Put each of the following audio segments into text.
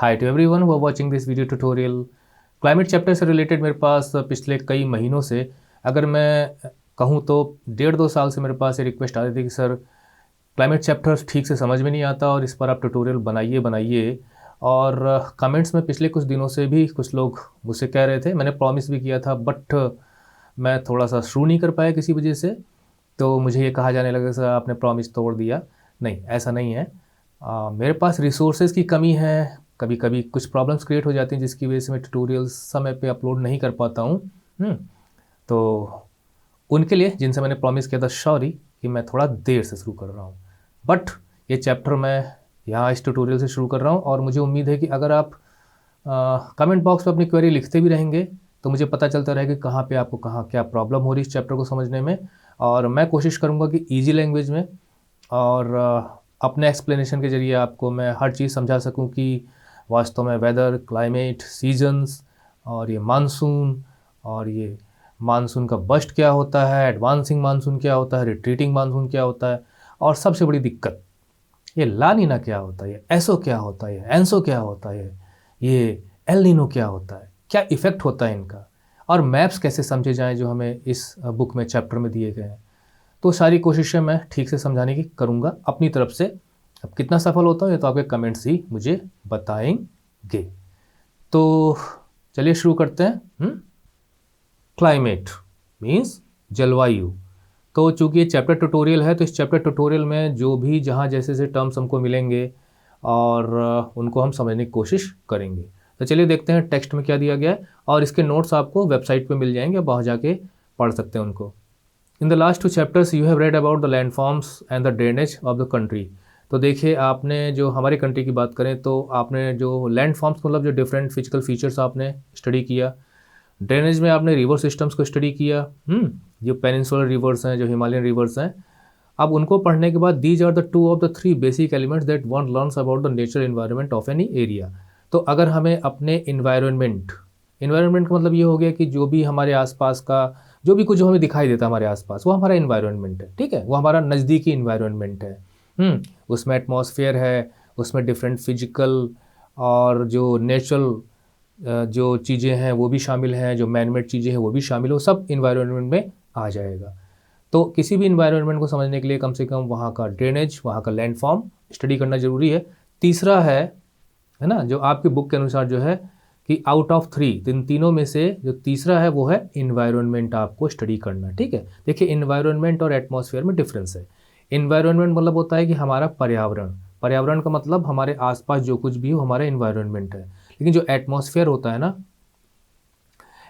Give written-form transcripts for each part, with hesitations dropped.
Hi to everyone who are watching this video tutorial. Climate chapter से related मेरे पास पिछले कई महीनों से, अगर मैं कहूँ तो 1.5-2 साल से मेरे पास ये रिक्वेस्ट आ रही थी कि सर क्लाइमेट चैप्टर ठीक से समझ में नहीं आता और इस पर आप ट्यूटोरियल बनाइए बनाइए। और कमेंट्स में पिछले कुछ दिनों से भी कुछ लोग मुझसे कह रहे थे, मैंने प्रॉमिस भी किया था बट मैं थोड़ा सा शुरू नहीं कर पाया किसी वजह से। तो मुझे ये कहा जाने लगा सर आपने प्रॉमिस तोड़ दिया। नहीं, ऐसा नहीं है। मेरे पास रिसोर्सेज की कमी है, कभी कभी कुछ प्रॉब्लम्स क्रिएट हो जाती हैं जिसकी वजह से मैं ट्यूटोरियल्स समय पे अपलोड नहीं कर पाता हूँ। तो उनके लिए जिनसे मैंने प्रॉमिस किया था सॉरी कि मैं थोड़ा देर से शुरू कर रहा हूँ, बट ये चैप्टर मैं यहाँ इस ट्यूटोरियल से शुरू कर रहा हूँ। और मुझे उम्मीद है कि अगर आप कमेंट बॉक्स में अपनी क्वेरी लिखते भी रहेंगे तो मुझे पता चलता रहेगा कि कहाँ पे आपको कहाँ क्या प्रॉब्लम हो रही है इस चैप्टर को समझने में। और मैं कोशिश करूँगा कि ईजी लैंग्वेज में और अपने एक्सप्लेनेशन के ज़रिए आपको मैं हर चीज़ समझा सकूं कि वास्तव में वेदर, क्लाइमेट, सीजन्स और ये मानसून और ये मानसून का बस्ट क्या होता है, एडवांसिंग मानसून क्या होता है, रिट्रीटिंग मानसून क्या होता है, और सबसे बड़ी दिक्कत ये ला नीना क्या होता है, ये एसो क्या होता है, ये एंसो क्या होता है, ये एल नीनो क्या होता है, क्या इफ़ेक्ट होता है इनका, और मैप्स कैसे समझे जाएँ जो हमें इस बुक में चैप्टर में दिए गए हैं। तो सारी कोशिशें मैं ठीक से समझाने की करूँगा अपनी तरफ से। अब कितना सफल होता हूँ ये तो आपके कमेंट्स ही मुझे बताएंगे। तो चलिए शुरू करते हैं। क्लाइमेट मीन्स जलवायु। तो चूँकि ये चैप्टर ट्यूटोरियल है तो इस चैप्टर ट्यूटोरियल में जो भी जहाँ जैसे जैसे टर्म्स हमको मिलेंगे और उनको हम समझने की कोशिश करेंगे। तो चलिए देखते हैं टेक्स्ट में क्या दिया गया है, और इसके नोट्स आपको वेबसाइट पे मिल जाएंगे, आप वहाँ जाके पढ़ सकते हैं उनको। In the last 2 chapters you have read about the landforms and the drainage of the country. तो देखिए, आपने जो हमारे कंट्री की बात करें तो आपने जो लैंडफॉर्म्स मतलब जो डिफरेंट फिजिकल फीचर्स आपने स्टडी किया। ड्रेनेज में आपने रिवर सिस्टम्स को स्टडी किया, जो पेनिनसुलर रिवर्स हैं, जो हिमालयन रिवर्स हैं। अब उनको पढ़ने के बाद these are the 2 of the 3 basic elements that one learns about the natural environment of any area. तो अगर हमें अपने इन्वायरमेंट का मतलब ये हो गया कि जो भी हमारे आसपास का जो भी कुछ जो हमें दिखाई देता है हमारे आसपास वो हमारा इन्वायरमेंट है, ठीक है, वो हमारा नज़दीकी इन्वायरमेंट है। उसमें एटमॉस्फेयर है, उसमें डिफरेंट फिजिकल और जो नेचुरल जो चीज़ें हैं वो भी शामिल हैं, जो मैनमेड चीज़ें हैं वो भी शामिल है, वो सब इन्वायरमेंट में आ जाएगा। तो किसी भी इन्वायरमेंट को समझने के लिए कम से कम वहाँ का ड्रेनेज, वहाँ का लैंडफॉर्म स्टडी करना ज़रूरी है। तीसरा है ना, जो आपकी बुक के अनुसार जो है कि आउट ऑफ 3, इन तीनों में से जो तीसरा है वो है इन्वायरमेंट आपको स्टडी करना, ठीक है। देखिए, इन्वायरमेंट और एटमॉस्फेयर में डिफरेंस है। इन्वायरमेंट मतलब होता है कि हमारा पर्यावरण, पर्यावरण का मतलब हमारे आसपास जो कुछ भी हो हमारा इन्वायरमेंट है। लेकिन जो एटमॉस्फेयर होता है ना,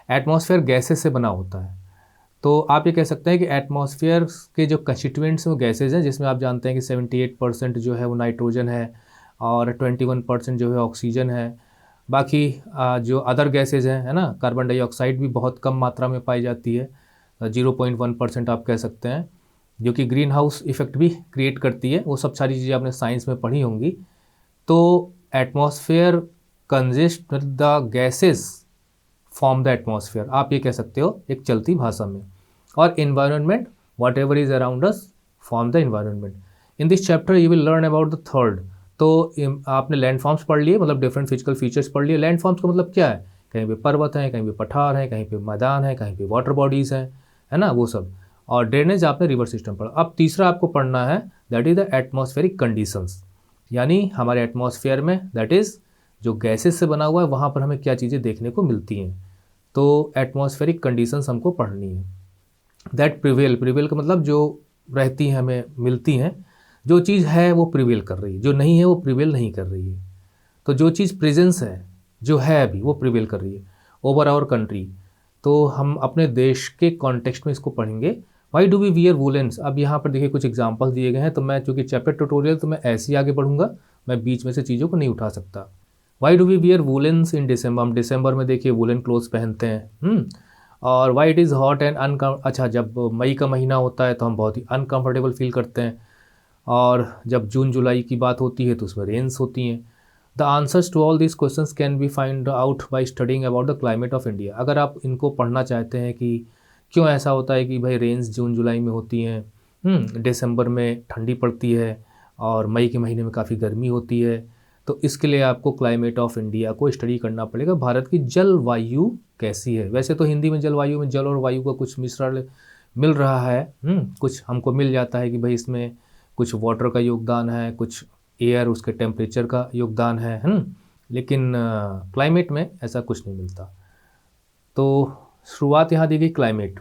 एटमॉस्फेयर गैसेस से बना होता है। तो आप ये कह सकते हैं कि एटमॉस्फेयर के जो कंस्टिट्यूएंट्स हैं वो गैसेज हैं, जिसमें आप जानते हैं कि 78% जो है वो नाइट्रोजन है और 21% जो है ऑक्सीजन है। बाकी जो अदर गैसेज हैं, है ना, कार्बन डाइऑक्साइड भी बहुत कम मात्रा में पाई जाती है, 0.1% आप कह सकते हैं, जो कि ग्रीन हाउस इफेक्ट भी क्रिएट करती है। वो सब सारी चीज़ें आपने साइंस में पढ़ी होंगी। तो atmosphere consist the gases form the atmosphere, आप ये कह सकते हो एक चलती भाषा में। और environment, what ever is around us form the environment. In this chapter you will learn about the third. तो आपने लैंडफॉर्म्स पढ़ लिए, मतलब डिफरेंट फिजिकल फीचर्स पढ़ लिए। लैंडफॉर्म्स का मतलब क्या है, कहीं पे पर्वत हैं, कहीं पे पठार हैं, कहीं पे मैदान है, कहीं पे वाटर बॉडीज़ हैं, है ना, वो सब। और ड्रेनेज आपने रिवर सिस्टम पढ़ा। अब तीसरा आपको पढ़ना है, that is the atmospheric conditions, यानी हमारे एटमॉस्फेयर में दैट इज़ जो गैसेस से बना हुआ है वहाँ पर हमें क्या चीज़ें देखने को मिलती हैं। तो एटमॉस्फेरिक कंडीशंस हमको पढ़नी है। दैट प्रिवेल का मतलब जो रहती हैं, हमें मिलती हैं। जो चीज़ है वो प्रिवेल कर रही है, जो नहीं है वो प्रिवेल नहीं कर रही है। तो जो चीज़ प्रेजेंस है, जो है अभी, वो प्रिवेल कर रही है ओवर आवर कंट्री। तो हम अपने देश के कॉन्टेक्स्ट में इसको पढ़ेंगे। Why do we wear woollens. अब यहाँ पर देखिए कुछ एग्जाम्पल्स दिए गए हैं, तो मैं चूँकि चैप्टर ट्यूटोरियल तो मैं ऐसे ही आगे बढ़ूँगा, मैं बीच में से चीज़ों को नहीं उठा सकता। वाई डू वी वियर वुलेंस इन दिसंबर। हम दिसंबर में देखिए वुलन क्लोथ्स पहनते हैं। और why it is hot and अच्छा, जब मई का महीना होता है तो हम बहुत ही अनकम्फर्टेबल फील करते हैं। और जब जून जुलाई की बात होती है तो उसमें रेन्स होती हैं। The answers to all this questions can be find out by studying about the climate of India. अगर आप इनको पढ़ना चाहते हैं कि क्यों ऐसा होता है कि भाई रेन्स जून जुलाई में होती हैं, दिसंबर में ठंडी पड़ती है और मई के महीने में काफ़ी गर्मी होती है, तो तो इसके लिए आपको क्लाइमेट ऑफ इंडिया को स्टडी करना पड़ेगा। भारत की जलवायु कैसी है, वैसे तो हिंदी में जलवायु में जल और वायु का कुछ मिश्रण मिल रहा है, कुछ हमको मिल जाता है कि भाई इसमें कुछ वाटर का योगदान है, कुछ एयर उसके टेम्परेचर का योगदान है, लेकिन क्लाइमेट में ऐसा कुछ नहीं मिलता। तो शुरुआत यहाँ दी गई climate.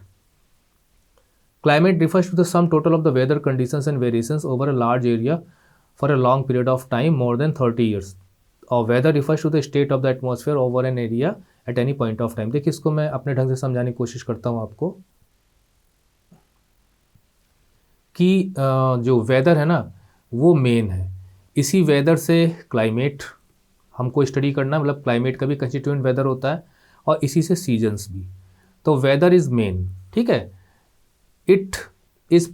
Climate refers to the sum total of the weather conditions and variations over a large area for a long period of time more than 30 years. और weather refers to the state of the atmosphere over an area at any point of time। देखिए इसको मैं अपने ढंग से समझाने की कोशिश करता हूँ आपको कि जो वेदर है ना वो मेन है, इसी वेदर से क्लाइमेट हमको स्टडी करना, मतलब क्लाइमेट का भी कंस्टिट्यूएंट वेदर होता है और इसी से सीजन्स भी। तो वेदर इज़ मेन, ठीक है। It is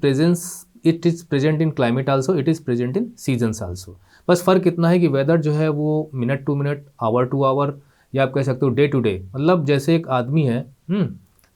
present in climate also, it is present in seasons also. बस फ़र्क इतना है कि वेदर जो है वो minute to minute, hour to hour, या आप कह सकते हो डे टू डे। मतलब जैसे एक आदमी है,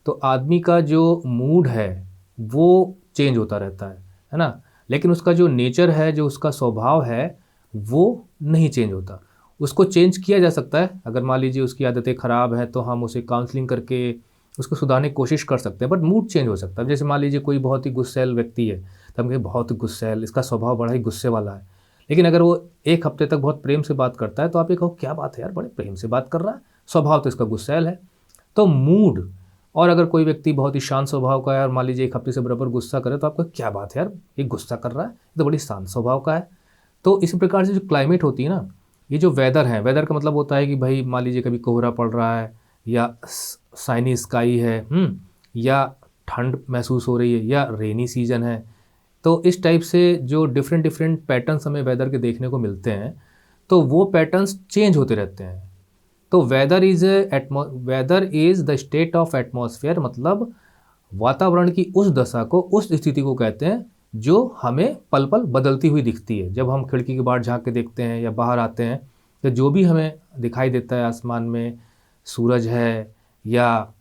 तो आदमी का जो मूड है वो चेंज होता रहता है ना, लेकिन उसका जो नेचर है, जो उसका स्वभाव है वो नहीं चेंज होता। उसको चेंज किया जा सकता है, अगर मान लीजिए उसकी आदतें ख़राब हैं तो हम उसे काउंसलिंग करके उसको सुधारने की कोशिश कर सकते हैं, बट मूड चेंज हो सकता है। जैसे मान लीजिए कोई बहुत ही गुस्सैल व्यक्ति है, तो हम कहें बहुत गुस्सैल, इसका स्वभाव बड़ा ही गुस्से वाला है, लेकिन अगर वो एक हफ्ते तक बहुत प्रेम से बात करता है तो आप ये कहो क्या बात है यार, बड़े प्रेम से बात कर रहा है, स्वभाव तो इसका गुस्सैल है। तो मूड, और अगर कोई व्यक्ति बहुत ही शांत स्वभाव का है और मान लीजिए एक हफ्ते से बराबर गुस्सा करे तो आपको क्या बात है यार, ये गुस्सा कर रहा है, ये तो बड़ी शांत स्वभाव का है। तो इसी प्रकार से जो क्लाइमेट होती है ना, ये जो वेदर है, वेदर का मतलब होता है कि भाई मान लीजिए कभी कोहरा पड़ रहा है या साइनी स्काई है, या ठंड महसूस हो रही है या रेनी सीजन है। तो इस टाइप से जो डिफरेंट डिफरेंट पैटर्न्स हमें वेदर के देखने को मिलते हैं, तो वो पैटर्न्स चेंज होते रहते हैं। तो weather is the state of atmosphere, मतलब वातावरण की उस दशा को, उस स्थिति को कहते हैं जो हमें पल पल बदलती हुई दिखती है। जब हम खिड़की के बाहर झांक के देखते हैं या बाहर आते हैं तो जो भी हमें दिखाई देता है आसमान में, सूरज है या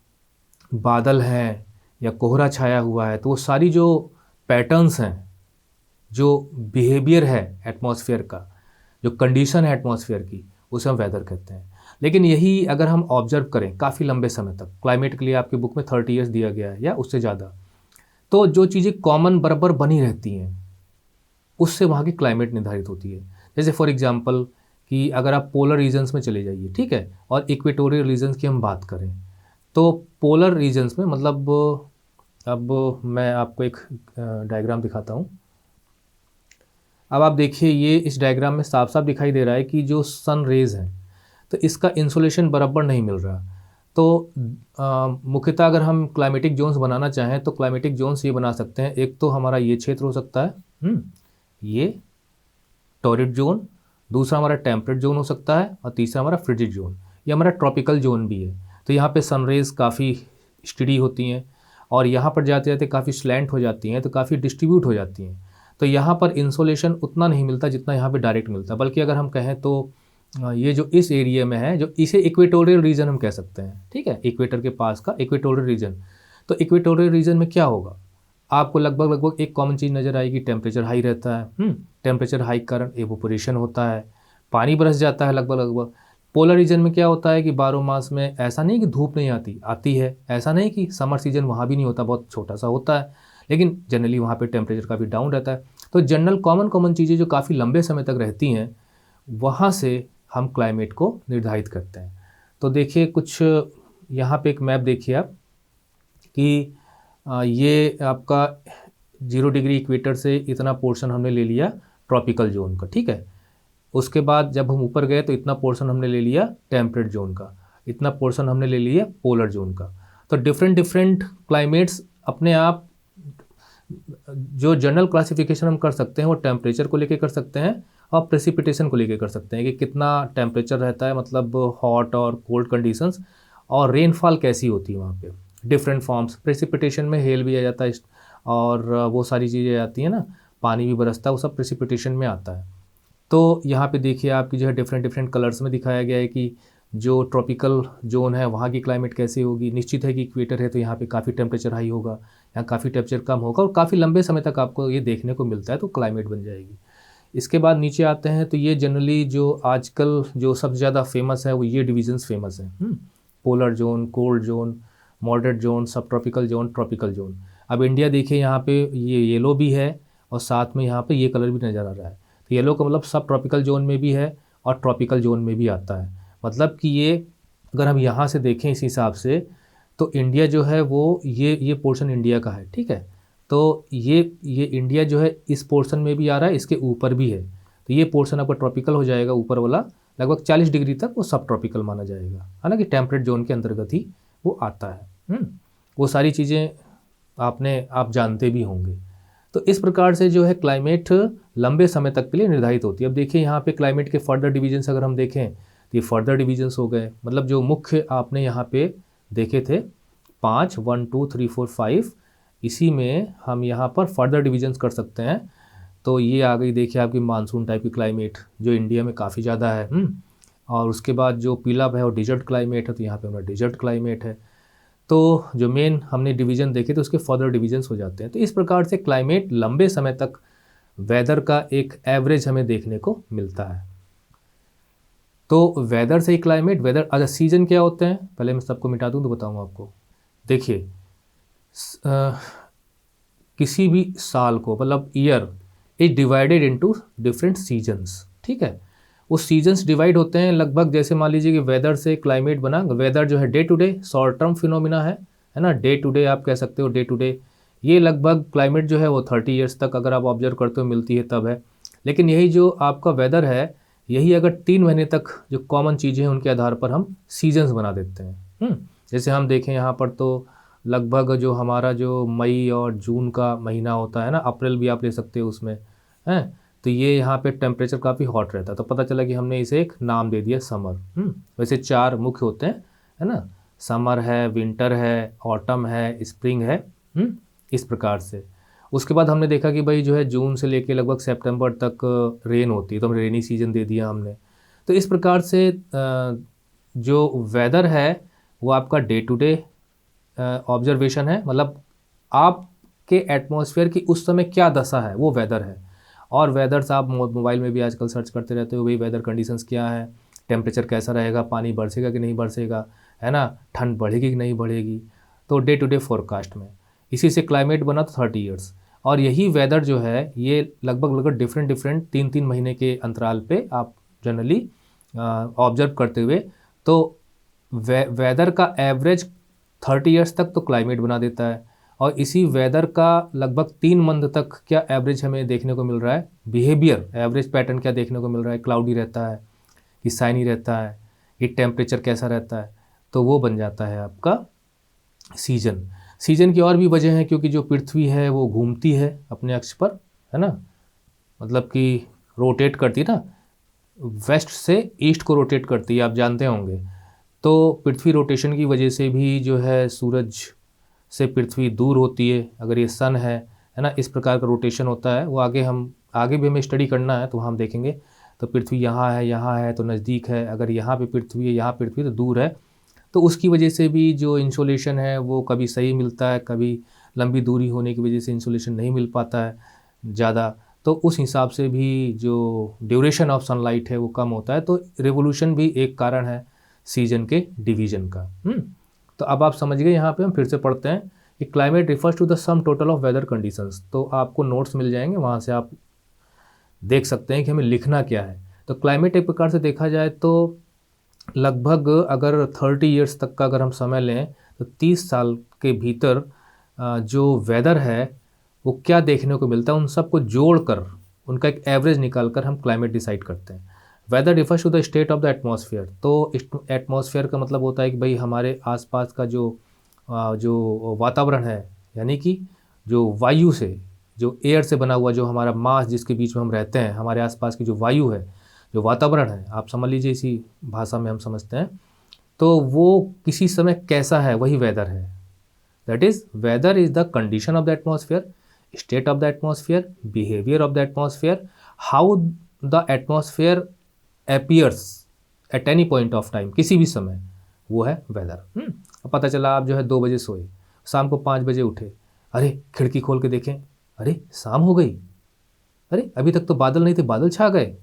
बादल हैं या कोहरा छाया हुआ है, तो वो सारी जो पैटर्न्स हैं, जो बिहेवियर है एटमॉस्फेयर का, जो कंडीशन है एटमॉस्फेयर की, उसे हम वेदर कहते हैं। लेकिन यही अगर हम ऑब्जर्व करें काफ़ी लंबे समय तक, क्लाइमेट के लिए आपकी बुक में 30 ईयर्स दिया गया है या उससे ज़्यादा, तो जो चीज़ें कॉमन बराबर बनी रहती हैं उससे वहाँ की क्लाइमेट निर्धारित होती है। जैसे फॉर एग्जांपल कि अगर आप पोलर रीजन्स में चले जाइए, ठीक है, और इक्वेटोरियल रीजन्स की हम बात करें, तो पोलर रीजन्स में मतलब, अब मैं आपको एक डायग्राम दिखाता हूँ। अब आप देखिए, ये इस डायग्राम में साफ साफ दिखाई दे रहा है कि जो सन रेज़ हैं तो इसका इंसोलेशन बराबर नहीं मिल रहा। तो मुख्यतः अगर हम क्लाइमेटिक जोन्स बनाना चाहें तो क्लाइमेटिक जोन्स ये बना सकते हैं। एक तो हमारा ये क्षेत्र हो सकता है, ये टॉरिड जोन, दूसरा हमारा टेम्परेट जोन हो सकता है, और तीसरा हमारा फ्रिजिड जोन, ये हमारा ट्रॉपिकल जोन भी है। तो यहाँ पे सनरेज़ काफ़ी स्टडी होती हैं और यहाँ पर जाते जाते काफ़ी स्लैंट हो जाती हैं, तो काफ़ी डिस्ट्रीब्यूट हो जाती हैं। तो यहाँ पर इंसोलेशन उतना नहीं मिलता जितना यहाँ पे डायरेक्ट मिलता है। बल्कि अगर हम कहें तो ये जो इस एरिया में है, जो इसे इक्वेटोरियल रीजन हम कह सकते हैं, ठीक है, इक्वेटर के पास का इक्वेटोरियल रीजन। तो इक्वेटोरियल रीजन में क्या होगा, आपको लगभग एक कॉमन चीज़ नज़र आएगी, टेम्परेचर हाई रहता है। टेम्परेचर हाई के कारण एवोपोरेशन होता है, पानी बरस जाता है लगभग। पोलर रीजन में क्या होता है कि 12 मास में ऐसा नहीं कि धूप नहीं आती है, ऐसा नहीं कि समर सीजन वहाँ भी नहीं होता, बहुत छोटा सा होता है, लेकिन जनरली वहाँ पे टेम्परेचर काफ़ी डाउन रहता है। तो जनरल कॉमन चीज़ें जो काफ़ी लंबे समय तक रहती हैं, वहाँ से हम क्लाइमेट को निर्धारित करते हैं। तो देखिए कुछ यहाँ पे एक मैप देखिए आप कि ये आपका 0 डिग्री इक्वेटर से इतना पोर्शन हमने ले लिया ट्रॉपिकल जोन का, ठीक है। उसके बाद जब हम ऊपर गए तो इतना पोर्शन हमने ले लिया टेम्परेट जोन का, इतना पोर्शन हमने ले लिया पोलर जोन का। तो डिफरेंट क्लाइमेट्स अपने आप, जो जनरल क्लासिफिकेशन हम कर सकते हैं वो टेम्परेचर को लेके कर सकते हैं और प्रेसिपिटेशन को लेके कर सकते हैं कि कितना टेम्परेचर रहता है, मतलब हॉट और कोल्ड कंडीशंस, और रेनफॉल कैसी होती है वहाँ पे, डिफरेंट फॉर्म्स। प्रेसिपिटेशन में हेल भी आ जाता है और वो सारी चीज़ें आती हैं ना, पानी भी बरसता है, वो सब प्रेसिपिटेशन में आता है। तो यहाँ पे देखिए आपकी जो है डिफरेंट कलर्स में दिखाया गया है कि जो ट्रॉपिकल जोन है वहाँ की क्लाइमेट कैसी होगी। निश्चित है कि इक्वेटर है तो यहाँ पे काफ़ी टेम्परेचर हाई होगा, यहाँ काफ़ी टेम्परेचर कम होगा और काफ़ी लंबे समय तक आपको ये देखने को मिलता है, तो क्लाइमेट बन जाएगी। इसके बाद नीचे आते हैं तो ये जनरली जो आजकल जो सबसे ज़्यादा फेमस है वो ये डिविजन्स फेमस हैं, polar zone, cold zone, moderate zone, सब ट्रॉपिकल जोन, ट्रॉपिकल जोन। अब इंडिया देखिए यहाँ पे ये येलो भी है और साथ में यहाँ पे ये कलर भी नज़र आ रहा है। तो येलो का मतलब सब ट्रॉपिकल जोन में भी है और ट्रॉपिकल जोन में भी आता है। मतलब कि ये अगर हम यहाँ से देखें इस हिसाब से तो इंडिया जो है वो ये पोर्शन इंडिया का है, ठीक है। तो ये इंडिया जो है इस पोर्शन में भी आ रहा है, इसके ऊपर भी है। तो ये पोर्शन आपका ट्रॉपिकल हो जाएगा, ऊपर वाला लगभग 40 डिग्री तक वो सब ट्रॉपिकल माना जाएगा, हालांकि टेम्परेट जोन के अंतर्गत ही वो आता है। वो सारी चीज़ें आप जानते भी होंगे। तो इस प्रकार से जो है क्लाइमेट लंबे समय तक के लिए निर्धारित होती है। अब देखिए यहाँ पे क्लाइमेट के फर्दर डिवीजन्स अगर हम देखें तो ये फर्दर डिवीजन्स हो गए, मतलब जो मुख्य आपने यहाँ पे देखे थे 5, 1, 2, 3, 4, 5, इसी में हम यहाँ पर फर्दर डिवीजन्स कर सकते हैं। तो ये आ गई देखिए आपकी मानसून टाइप की क्लाइमेट जो इंडिया में काफ़ी ज़्यादा है। और उसके बाद जो पीला है वो डिजर्ट क्लाइमेट है, तो यहाँ पे हमारा डिजर्ट क्लाइमेट है। तो जो मेन हमने डिवीज़न देखे तो उसके फर्दर डिवीजन्स हो जाते हैं। तो इस प्रकार से क्लाइमेट लंबे समय तक वेदर का एक एवरेज हमें देखने को मिलता है। तो वेदर से ही क्लाइमेट, वेदर अच्छा सीजन क्या होते हैं पहले मैं सबको मिटा दूँ तो बताऊँ आपको। देखिए किसी भी साल को मतलब year is divided into different seasons, ठीक है। वो सीजन्स डिवाइड होते हैं लगभग, जैसे मान लीजिए कि वेदर से क्लाइमेट बना। वेदर जो है day to day short term phenomena है ना, डे टू डे आप कह सकते हो, डे टू डे। ये लगभग क्लाइमेट जो है वो 30 ईयर्स तक अगर आप ऑब्जर्व करते हो मिलती है तब है। लेकिन यही जो आपका वेदर है यही अगर 3 महीने तक जो कॉमन चीज़ें हैं उनके आधार पर हम सीजन्स बना देते हैं। जैसे हम देखें यहाँ पर तो लगभग जो हमारा जो मई और जून का महीना होता है ना, अप्रैल भी आप ले सकते हो उसमें हैं, तो ये यहाँ पे टेम्परेचर काफ़ी हॉट रहता है। तो पता चला कि हमने इसे एक नाम दे दिया समर। वैसे 4 मुख्य होते हैं, है ना, समर है, विंटर है, ऑटम है, स्प्रिंग है। इस प्रकार से उसके बाद हमने देखा कि भाई जो है जून से लेके लगभग सितंबर तक रेन होती है, तो हमने रेनी सीजन दे दिया हमने। तो इस प्रकार से जो वेदर है वो आपका डे टू डे ऑब्जर्वेशन है, मतलब आपके एटमॉस्फेयर की उस समय क्या दशा है वो वेदर है। और वेदर्स आप मोबाइल में भी आजकल सर्च करते रहते हो, भाई वेदर कंडीशंस क्या है, टेम्परेचर कैसा रहेगा, पानी बरसेगा कि नहीं बरसेगा, है ना, ठंड बढ़ेगी कि नहीं बढ़ेगी। तो डे टू डे फोरकास्ट में इसी से क्लाइमेट बना तो 30 ईयर्स। और यही वेदर जो है ये लगभग डिफरेंट 3-3 महीने के अंतराल पे आप जनरली ऑब्जर्व करते हुए तो वेदर का एवरेज 30 ईयर्स तक तो क्लाइमेट बना देता है। और इसी वेदर का लगभग 3 मंथ तक क्या एवरेज हमें देखने को मिल रहा है, बिहेवियर एवरेज पैटर्न क्या देखने को मिल रहा है, क्लाउडी रहता है कि साइनी रहता है, कि टेम्परेचर कैसा रहता है, तो वो बन जाता है आपका सीजन। सीजन की और भी वजह है, क्योंकि जो पृथ्वी है वो घूमती है अपने अक्ष पर, है ना, मतलब कि रोटेट करती है ना, वेस्ट से ईस्ट को रोटेट करती है, आप जानते होंगे। तो पृथ्वी रोटेशन की वजह से भी जो है सूरज से पृथ्वी दूर होती है, अगर ये सन है ना, इस प्रकार का रोटेशन होता है। वो आगे भी हमें स्टडी करना है तो हम देखेंगे। तो पृथ्वी यहाँ है तो नज़दीक है, अगर यहाँ पे पृथ्वी है, यहाँ पृथ्वी तो दूर है। तो उसकी वजह से भी जो इंसोलेशन है वो कभी सही मिलता है, कभी लंबी दूरी होने की वजह से इंसोलेशन नहीं मिल पाता है ज़्यादा। तो उस हिसाब से भी जो ड्यूरेशन ऑफ सनलाइट है वो कम होता है। तो रेवोल्यूशन भी एक कारण है सीजन के डिवीज़न का। तो अब आप समझ गए। यहाँ पे हम फिर से पढ़ते हैं कि climate refers to the sum total of weather conditions. तो आपको नोट्स मिल जाएंगे, वहाँ से आप देख सकते हैं कि हमें लिखना क्या है। तो क्लाइमेट एक प्रकार से देखा जाए तो लगभग अगर 30 ईयर्स तक का अगर हम समय लें तो 30 साल के भीतर जो वेदर है वो क्या देखने को मिलता है, उन सबको जोड़कर उनका एक एवरेज निकाल कर हम क्लाइमेट डिसाइड करते हैं। Weather refers to the state of the atmosphere. तो एटमॉस्फेयर का मतलब होता है कि भाई हमारे आसपास का जो वातावरण है, यानी कि जो वायु से, जो एयर से बना हुआ जो हमारा मास जिसके बीच में हम रहते हैं, हमारे आसपास की जो वायु है, जो वातावरण है, आप समझ लीजिए इसी भाषा में हम समझते हैं, तो वो किसी समय कैसा है वही वेदर है। That is weather is the condition of the atmosphere, state of the atmosphere, behaviour of the atmosphere, how the atmosphere appears at any point of time, किसी भी समय, वो है वेदर। अब पता चला आप जो है 2 बजे सोए, शाम को 5 बजे उठे, अरे खिड़की खोल के देखें, अरे शाम हो गई, अरे अभी तक तो बादल नहीं थे, बादल छा गए।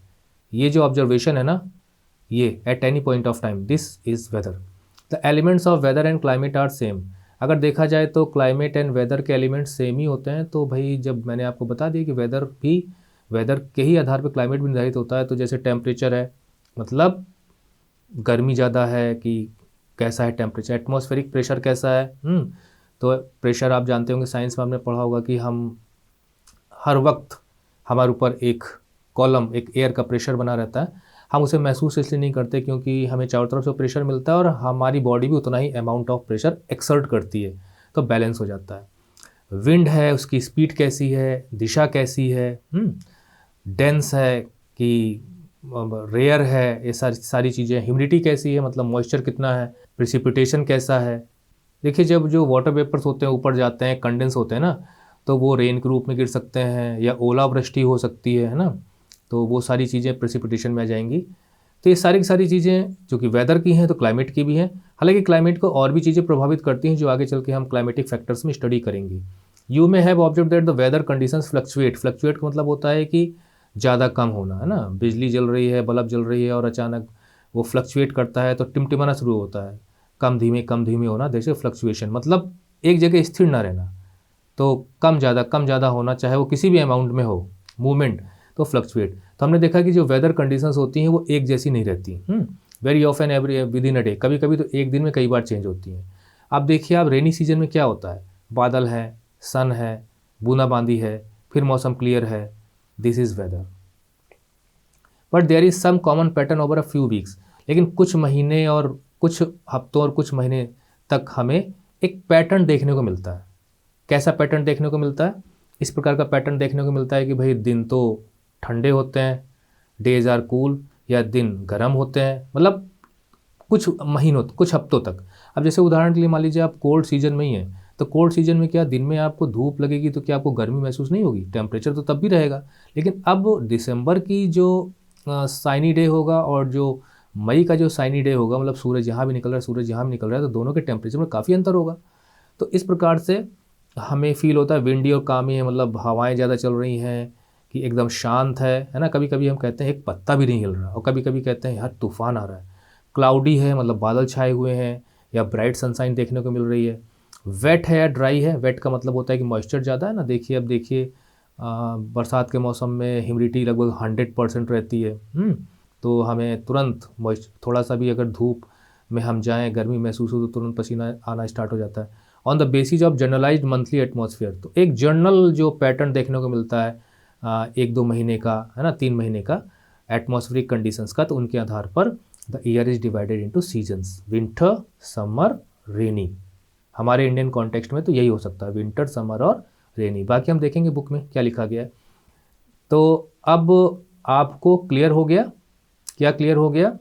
ये जो ऑब्जर्वेशन है ना, ये at any point of time, this is weather. The elements of weather and climate are same. अगर देखा जाए तो क्लाइमेट एंड वेदर के एलिमेंट्स सेम ही होते हैं। तो भाई जब मैंने आपको बता दिया कि वेदर के ही आधार पर क्लाइमेट भी निर्धारित होता है। तो जैसे टेम्परेचर है, मतलब गर्मी ज़्यादा है कि कैसा है टेम्परेचर, एटमॉस्फेरिक प्रेशर कैसा है। तो प्रेशर आप जानते होंगे, साइंस में आपने पढ़ा होगा कि हम हर वक्त हमारे ऊपर एक कॉलम, एक एयर का प्रेशर बना रहता है। हम उसे महसूस इसलिए नहीं करते क्योंकि हमें चारों तरफ से प्रेशर मिलता है और हमारी बॉडी भी उतना ही अमाउंट ऑफ प्रेशर एक्सर्ट करती है, तो बैलेंस हो जाता है। विंड है, उसकी स्पीड कैसी है, दिशा कैसी है, डेंस है कि रेयर है, ये सारी चीज़ें। ह्यूमिडिटी कैसी है, मतलब मॉइस्चर कितना है, प्रिसिपिटेशन कैसा है। देखिए जब जो वाटर वेपर्स होते हैं ऊपर जाते हैं, कंडेंस होते हैं ना, तो वो रेन के रूप में गिर सकते हैं या ओलावृष्टि हो सकती है ना। तो वो सारी चीज़ें प्रेसिपिटेशन में आ जाएंगी। तो ये सारी की सारी चीज़ें जो कि वेदर की हैं तो क्लाइमेट की भी हैं। हालांकि क्लाइमेट को और भी चीज़ें प्रभावित करती हैं जो आगे चल के हम क्लाइमेटिक फैक्टर्स में स्टडी करेंगे। You may have observe that the weather conditions fluctuate. Fluctuate का मतलब होता है कि ज़्यादा कम होना, है ना। बिजली जल रही है, बल्ब जल रही है और अचानक वो फ्लक्चुएट करता है तो टिमटिमाना शुरू होता है, कम धीमे होना, जैसे फ्लक्चुएशन मतलब एक जगह स्थिर ना रहना। तो कम ज़्यादा होना, चाहे वो किसी भी अमाउंट में हो, मूवमेंट, तो फ्लक्चुएट। तो हमने देखा कि जो वेदर कंडीशंस होती हैं वो एक जैसी नहीं रहती। Very often every with in a day, कभी कभी तो एक दिन में कई बार चेंज होती हैं। अब देखिए आप रेनी सीजन में क्या होता है, बादल है, सन है, बूंदाबांदी है, फिर मौसम क्लियर है, this is weather. But there is some common pattern over a few weeks. लेकिन कुछ महीने और कुछ हफ्तों और कुछ महीने तक हमें एक पैटर्न देखने को मिलता है। कैसा पैटर्न देखने को मिलता है? इस प्रकार का पैटर्न देखने को मिलता है कि भाई दिन तो ठंडे होते हैं, डेज आर कूल, या दिन गर्म होते हैं, मतलब कुछ महीनों, कुछ हफ्तों तक। अब जैसे उदाहरण के लिए मान लीजिए आप कोल्ड सीजन में ही हैं, तो कोल्ड सीजन में क्या दिन में आपको धूप लगेगी तो क्या आपको गर्मी महसूस नहीं होगी? टेम्परेचर तो तब भी रहेगा। लेकिन अब दिसंबर की जो साइनी डे होगा और जो मई का जो साइनी डे होगा, मतलब सूरज यहाँ भी निकल रहा है, सूरज यहाँ भी निकल रहा है, तो दोनों के टेम्परेचर में काफ़ी अंतर होगा। तो इस प्रकार से हमें फील होता है विंडी और कामी है, मतलब हवाएं ज़्यादा चल रही हैं कि एकदम शांत है ना। कभी कभी हम कहते हैं एक पत्ता भी नहीं हिल रहा, और कभी कभी कहते हैं यार तूफान आ रहा है। क्लाउडी है, मतलब बादल छाए हुए हैं या ब्राइट सनशाइन देखने को मिल रही है। वेट है या ड्राई है, वेट का मतलब होता है कि मॉइस्चर ज़्यादा है ना। देखिए अब देखिए बरसात के मौसम में ह्यूमिडिटी लगभग 100% रहती है। तो हमें तुरंत थोड़ा सा भी अगर धूप में हम जाएं, गर्मी महसूस हो तो तुरंत पसीना आना स्टार्ट हो जाता है। On the basis of generalised monthly atmosphere, तो एक जर्नल जो पैटर्न देखने को मिलता है 1-2 महीने का, है ना, 3 महीने का एटमॉस्फेरिक कंडीशंस का, तो उनके आधार पर the year is divided into seasons, winter, summer, rainy. हमारे इंडियन कॉन्टेक्स्ट में तो यही हो सकता है, विंटर, समर और रेनी। बाकी हम देखेंगे बुक में क्या लिखा गया है। तो अब आपको क्लियर हो गया, क्या क्लियर हो गया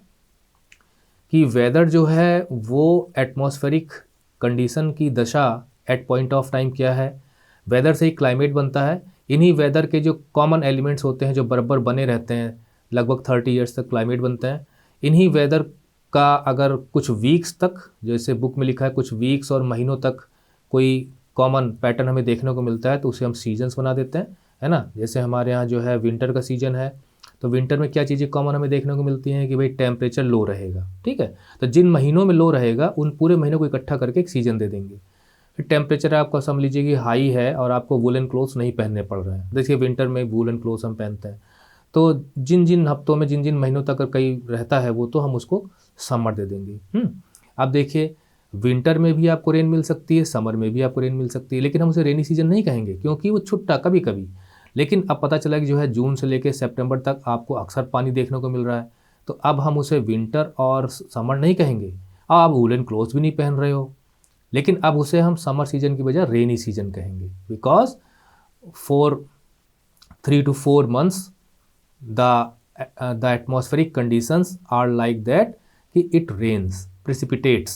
कि वेदर जो है वो एटमॉस्फेरिक कंडीशन की दशा एट पॉइंट ऑफ टाइम क्या है। वेदर से ही क्लाइमेट बनता है। इन्हीं वेदर के जो कॉमन एलिमेंट्स होते हैं जो बराबर बने रहते हैं, लगभग 30 ईयर्स तक क्लाइमेट बनता है। इन्हीं वेदर का अगर कुछ वीक्स तक, जैसे बुक में लिखा है, कुछ वीक्स और महीनों तक कोई कॉमन पैटर्न हमें देखने को मिलता है तो उसे हम सीजन्स बना देते हैं, है ना। जैसे हमारे यहाँ जो है विंटर का सीजन है, तो विंटर में क्या चीज़ें कॉमन हमें देखने को मिलती हैं कि भाई टेम्परेचर लो रहेगा, ठीक है। तो जिन महीनों में लो रहेगा उन पूरे महीनों को इकट्ठा करके एक सीजन दे देंगे। फिर टेम्परेचर आपको समझ लीजिए कि हाई है और आपको वूलन क्लोथ्स नहीं पहनने पड़ रहे हैं। देखिए विंटर में वूलन क्लोथ्स हम पहनते हैं, तो जिन जिन हफ्तों में, जिन जिन महीनों तक अगर कहीं रहता है वो, तो हम उसको समर दे देंगे। अब देखिए विंटर में भी आपको रेन मिल सकती है, समर में भी आपको रेन मिल सकती है, लेकिन हम उसे रेनी सीजन नहीं कहेंगे क्योंकि वो छुट्टा कभी कभी। लेकिन अब पता चला कि जो है जून से लेकर सितंबर तक आपको अक्सर पानी देखने को मिल रहा है, तो अब हम उसे विंटर और समर नहीं कहेंगे। अब आप वूलन क्लोथ्स भी नहीं पहन रहे हो, लेकिन अब उसे हम समर सीजन की बजाय रेनी सीजन कहेंगे, because for 3 to 4 months the atmospheric conditions are like that कि it rains, precipitates,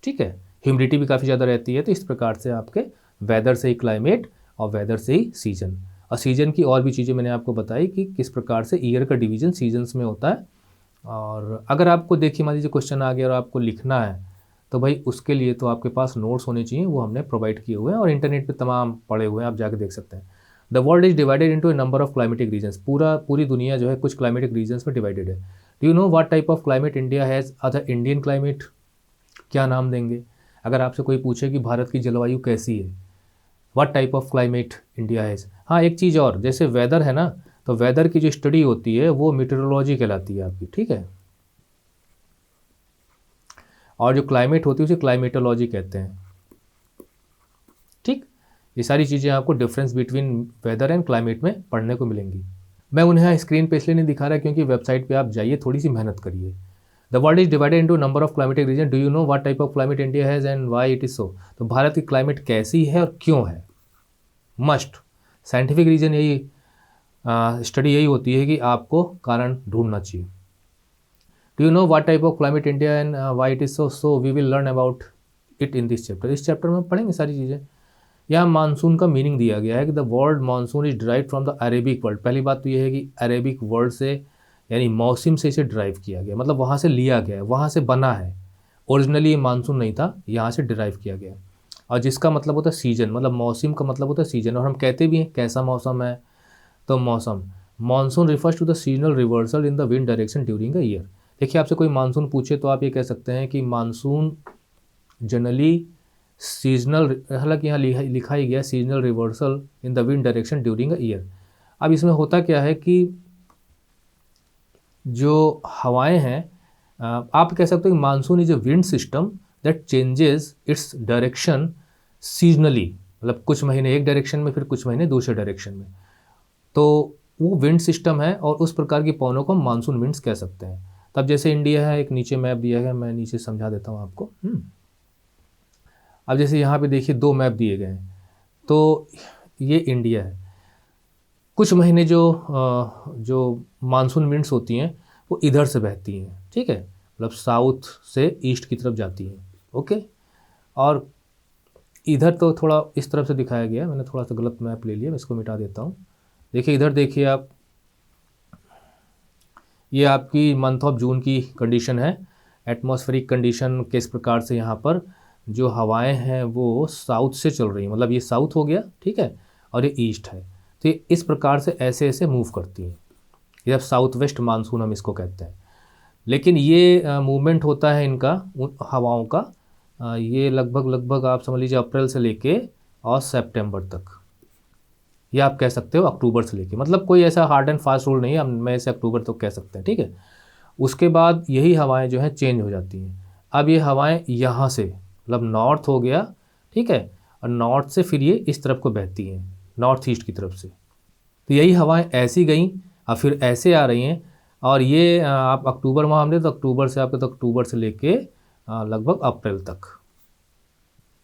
ठीक है। ह्यूमिडिटी भी काफ़ी ज़्यादा रहती है। तो इस प्रकार से आपके वेदर से ही क्लाइमेट और वेदर से ही सीजन, और सीजन की और भी चीज़ें मैंने आपको बताई कि किस प्रकार से ईयर का डिवीजन सीजन्स में होता है। और अगर आपको देखिए मान लीजिए क्वेश्चन आ गया और आपको लिखना है, तो भाई उसके लिए तो आपके पास नोट्स होने चाहिए, वो हमने प्रोवाइड किए हुए हैं और इंटरनेट पे तमाम पड़े हुए हैं, आप जाके देख सकते हैं। The world is divided into a number of climatic regions, पूरी दुनिया जो है कुछ क्लाइमेटिक रीजन्स में डिवाइडेड है। Do you know what type of climate India has other Indian climate? क्या नाम देंगे? अगर आपसे कोई पूछे कि भारत की जलवायु कैसी है, what type of climate India has. हाँ, एक चीज़ और, जैसे वेदर है ना, तो वेदर की जो स्टडी होती है वो मीटरोलॉजी कहलाती है आपकी, ठीक है। और जो क्लाइमेट होती है उसे क्लाइमेटोलॉजी कहते हैं, ठीक। ये सारी चीज़ें आपको difference between weather and climate में पढ़ने को मिलेंगी। मैं उन्हें स्क्रीन पे इसलिए नहीं दिखा रहा क्योंकि वेबसाइट पे आप जाइए, थोड़ी सी मेहनत करिए। The world is divided into number of climatic region, do you know what type of climate India has and why it is so. तो भारत की क्लाइमेट कैसी है और क्यों है, मस्ट साइंटिफिक रीजन यही स्टडी यही होती है कि आपको कारण ढूंढना चाहिए। Do you know what type of climate India and why it is so we will learn about it in this chapter. इस चैप्टर में पढ़ेंगे सारी चीज़ें। यहाँ मानसून का मीनिंग दिया गया है कि the world monsoon is drive from the Arabic world. पहली बात तो ये है कि अरेबिक वर्ल्ड से यानी मौसम से इसे ड्राइव किया गया, मतलब वहाँ से लिया गया है, वहाँ से बना है। ओरिजिनली ये मानसून नहीं था, यहाँ से ड्राइव किया गया। और जिसका मतलब होता है सीजन, मतलब मौसम का मतलब होता है सीजन। और हम कहते भी हैं कैसा मौसम है, तो मौसम, monsoon refers to the seasonal reversal in the wind direction during a year. देखिए, आपसे कोई मानसून पूछे तो आप ये कह सकते हैं कि मानसून जनरली सीजनल, हालांकि यहाँ लिखा ही गया seasonal reversal in the wind direction during a year. अब इसमें होता क्या है कि जो हवाएं हैं, आप कह सकते हो कि monsoon is a wind system that changes its direction seasonally, मतलब कुछ महीने एक डायरेक्शन में, फिर कुछ महीने दूसरे डायरेक्शन में। तो वो विंड सिस्टम है और उस प्रकार की पवनों को हम मानसून विंड्स कह सकते हैं। तब जैसे इंडिया है, एक नीचे मैप दिया है, मैं नीचे समझा देता हूँ आपको। अब जैसे यहाँ पे देखिए 2 मैप दिए गए हैं, तो ये इंडिया है। कुछ महीने जो मानसून विंड्स होती हैं वो इधर से बहती हैं, ठीक है, मतलब साउथ से ईस्ट की तरफ जाती हैं, ओके। और इधर तो थोड़ा इस तरफ से दिखाया गया है, मैंने थोड़ा सा गलत मैप ले लिया, मैं इसको मिटा देता हूँ। देखिए इधर देखिए आप, ये आपकी मंथ ऑफ जून की कंडीशन है। एटमॉस्फेरिक कंडीशन किस प्रकार से यहाँ पर जो हवाएं हैं वो साउथ से चल रही हैं, मतलब ये साउथ हो गया, ठीक है, और ये ईस्ट है। तो ये इस प्रकार से ऐसे ऐसे मूव करती हैं, ये साउथ वेस्ट मानसून हम इसको कहते हैं। लेकिन ये मूवमेंट होता है इनका हवाओं का, ये लगभग आप समझ लीजिए अप्रैल से लेके और सितंबर तक, या आप कह सकते हो अक्टूबर से लेके, मतलब कोई ऐसा हार्ड एंड फास्ट रूल नहीं है, हम मैं इसे अक्टूबर तक कह सकते हैं, ठीक है। उसके बाद यही हवाएं जो हैं चेंज हो जाती हैं। अब ये हवाएं यहाँ से, मतलब नॉर्थ हो गया, ठीक है, और नॉर्थ से फिर ये इस तरफ को बहती हैं, नॉर्थ ईस्ट की तरफ से। तो यही हवाएं ऐसी गई और फिर ऐसे आ रही हैं। और ये आप अक्टूबर माह हमने, तो अक्टूबर से आपके, तो अक्टूबर से लेके लगभग अप्रैल तक,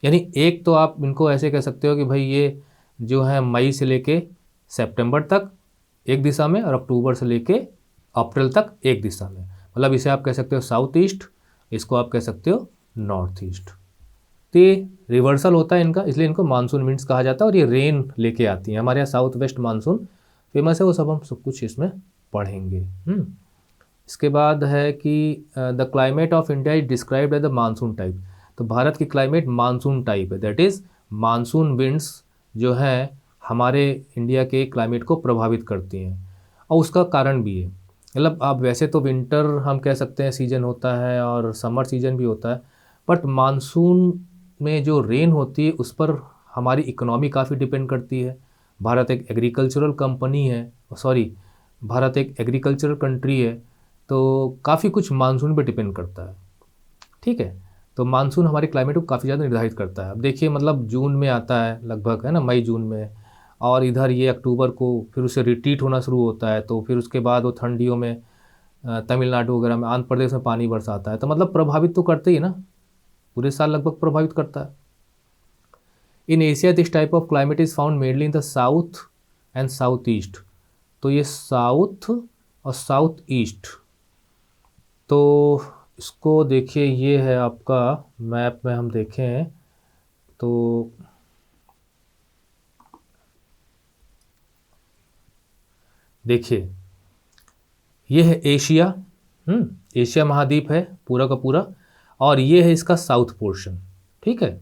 यानी एक तो आप इनको ऐसे कह सकते हो कि भाई ये जो है मई से लेके सितंबर तक एक दिशा में, और अक्टूबर से लेके अप्रैल तक एक दिशा में, मतलब इसे आप कह सकते हो साउथ ईस्ट, इसको आप कह सकते हो नॉर्थ ईस्ट। तो ये रिवर्सल होता है इनका, इसलिए इनको मानसून विंड्स कहा जाता है। और ये रेन लेके आती हैं, हमारे यहाँ साउथ वेस्ट मानसून फेमस है, वो सब हम सब कुछ इसमें पढ़ेंगे। इसके बाद है कि the climate of India is described as the monsoon type. तो भारत की क्लाइमेट मानसून टाइप है, दैट इज़ मानसून विंड्स जो है हमारे इंडिया के क्लाइमेट को प्रभावित करती हैं। और उसका कारण भी है, मतलब आप वैसे तो विंटर हम कह सकते हैं सीजन होता है और समर सीजन भी होता है, बट मानसून में जो रेन होती है उस पर हमारी इकोनॉमी काफ़ी डिपेंड करती है। भारत एक एग्रीकल्चरल कंपनी है, सॉरी, भारत एक एग्रीकल्चरल कंट्री है, तो काफ़ी कुछ मानसून पे डिपेंड करता है, ठीक है। तो मानसून हमारे क्लाइमेट को काफ़ी ज़्यादा निर्धारित करता है। अब देखिए, मतलब जून में आता है लगभग, है ना, मई जून में, और इधर ये अक्टूबर को फिर उसे रिट्रीट होना शुरू होता है। तो फिर उसके बाद वो ठंडियों में तमिलनाडु वगैरह में, आंध्र प्रदेश में पानी बरसाता है, तो मतलब प्रभावित तो करते ही ना, पूरे साल लगभग प्रभावित करता है। In Asia this type of climate is found mainly in the south and south east. तो ये साउथ और साउथ ईस्ट, तो इसको देखिए, ये है आपका मैप में हम देखें तो देखिए ये है एशिया, एशिया महाद्वीप है पूरा का पूरा, और ये है इसका साउथ पोर्शन, ठीक है,